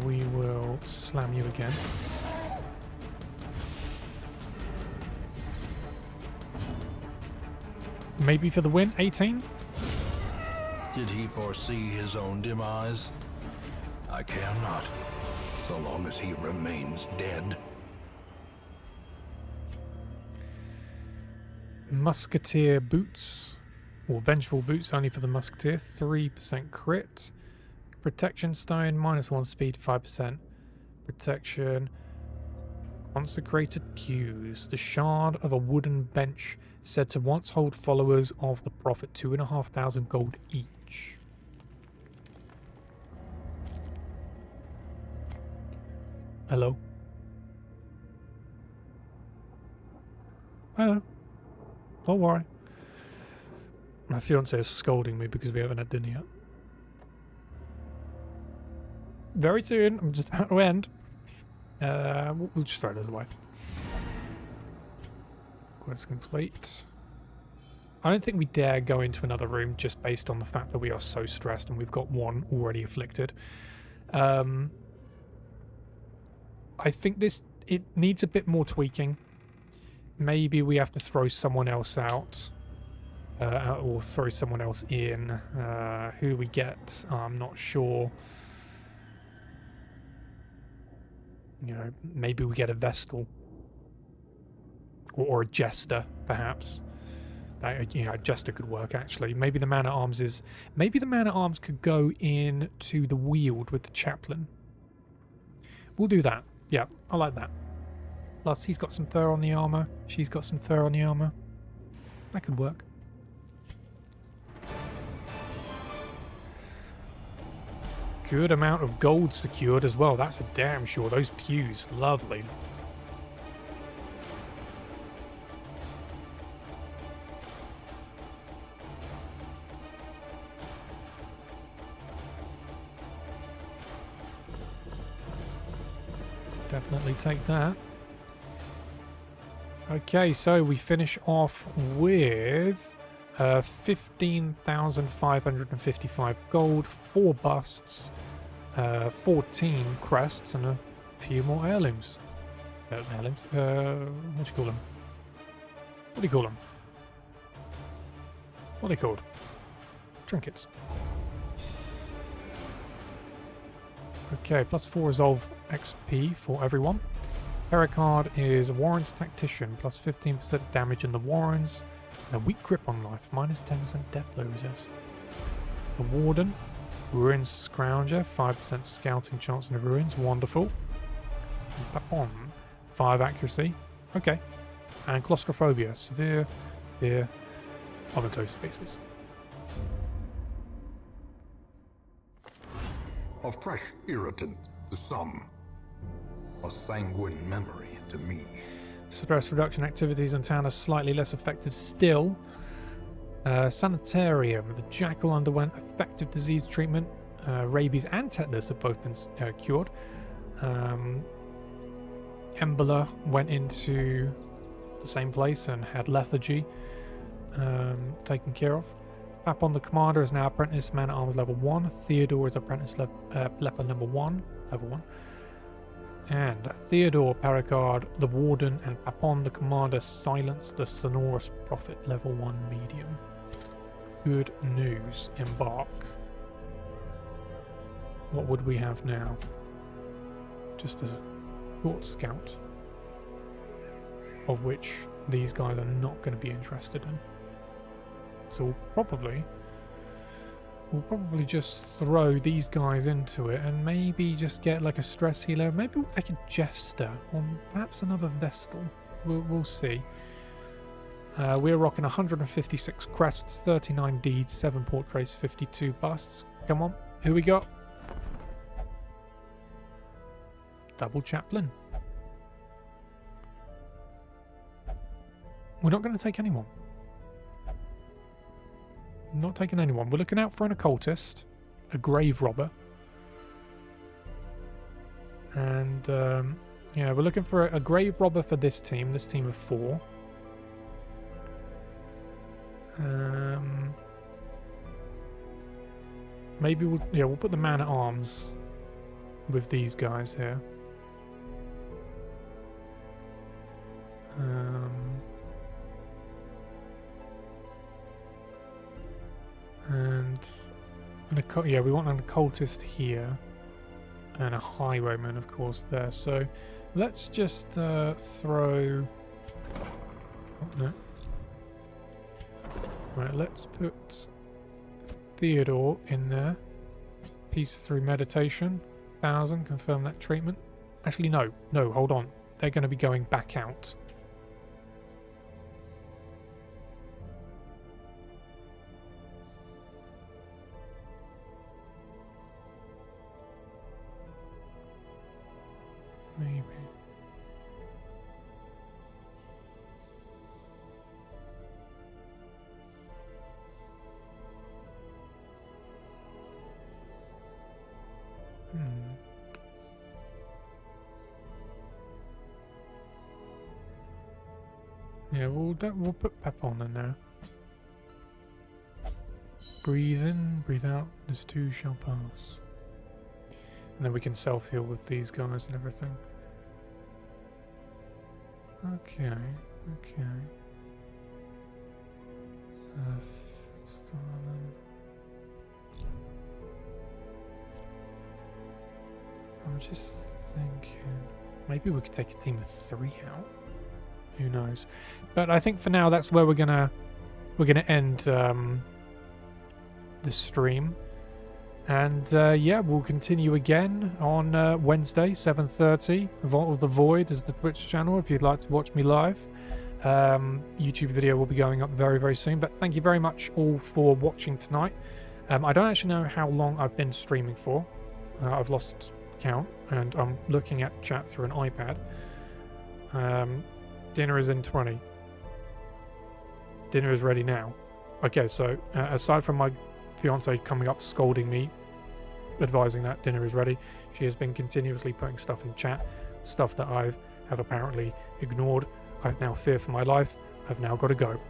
We will slam you again. Maybe for the win. 18. Did he foresee his own demise? I care not, so long as he remains dead. Musketeer boots, or vengeful boots only for the musketeer. 3% crit. Protection stone, -1 speed, 5% protection. Consecrated pews. The shard of a wooden bench said to once hold followers of the prophet 2,500 gold each. Hello. Hello. Don't worry. My fiance is scolding me because we haven't had dinner yet. Very soon. I'm just about to end. We'll just throw those away. Quest complete. I don't think we dare go into another room just based on the fact that we are so stressed and we've got one already afflicted. I think it needs a bit more tweaking. Maybe we have to throw someone else out. Or throw someone else in. Who we get, I'm not sure. You know, maybe we get a Vestal. Or a Jester, perhaps. You know, a Jester could work, actually. Maybe the Man-at-Arms is... Maybe the Man-at-Arms could go into the Weald with the Chaplain. We'll do that. Yeah, I like that. Plus, he's got some fur on the armor. She's got some fur on the armor. That could work. Good amount of gold secured as well. That's for damn sure. Those pews. Lovely. Definitely take that. Okay, so we finish off with 15,555 gold, 4 busts, 14 crests, and a few more heirlooms. Heirlooms? What do you call them? What do you call them? What are they called? Trinkets. Okay, +4 resolve XP for everyone. Pericard is Warren's Tactician, +15% damage in the Warrens, and a weak grip on life, -10% death blow resist. The Warden, Ruins Scrounger, 5% scouting chance in the Ruins, wonderful. Papon, 5 accuracy, okay. And Claustrophobia, severe fear of enclosed spaces. A fresh irritant to some. A sanguine memory to me. Stress reduction activities in town are slightly less effective still. Sanitarium. The Jackal underwent effective disease treatment. Rabies and tetanus have both been cured. Embla went into the same place and had lethargy taken care of. Papon the Commander is now Apprentice Man-at-Arms level 1. Theodore is Apprentice Leper number 1, level 1. And Theodore, Pericard, the Warden, and Papon the Commander silence the Sonorous Prophet level 1 medium. Good news. Embark. What would we have now? Just a short scout. Of which these guys are not going to be interested in. So we'll probably just throw these guys into it and maybe just get like a stress healer. Maybe we'll take a Jester or perhaps another Vestal. We'll see. We're rocking 156 crests, 39 deeds, 7 portraits, 52 busts. Come on, who we got? Double Chaplain. We're not going to take anyone. Not taking anyone. We're looking out for an Occultist, a Grave Robber. And, yeah, we're looking for a Grave Robber for this team of 4. Maybe we'll put the man at arms with these guys here. Yeah, we want an Occultist here and a Highwayman, of course, there. So let's just throw. Oh, no. Right, let's put Theodore in there. Peace through meditation. 1,000, confirm that treatment. Actually, no, hold on. They're going to be going back out. Maybe. Yeah, we'll put Pep on in there. Breathe in, breathe out. This too shall pass. And then we can self-heal with these guys and everything. Okay. I'm just thinking, maybe we could take a team of 3 out. Who knows? But I think for now that's where we're gonna end the stream. And yeah, we'll continue again on Wednesday, 7:30. Vault of the Void is the Twitch channel if you'd like to watch me live. YouTube video will be going up very, very soon. But thank you very much all for watching tonight. I don't actually know how long I've been streaming for. I've lost count, and I'm looking at chat through an iPad. Dinner is in 20. Dinner is ready now. Okay, so aside from my fiance coming up scolding me, advising that dinner is ready, she has been continuously putting stuff in chat, stuff that I have apparently ignored. I now fear for my life. I've now got to go.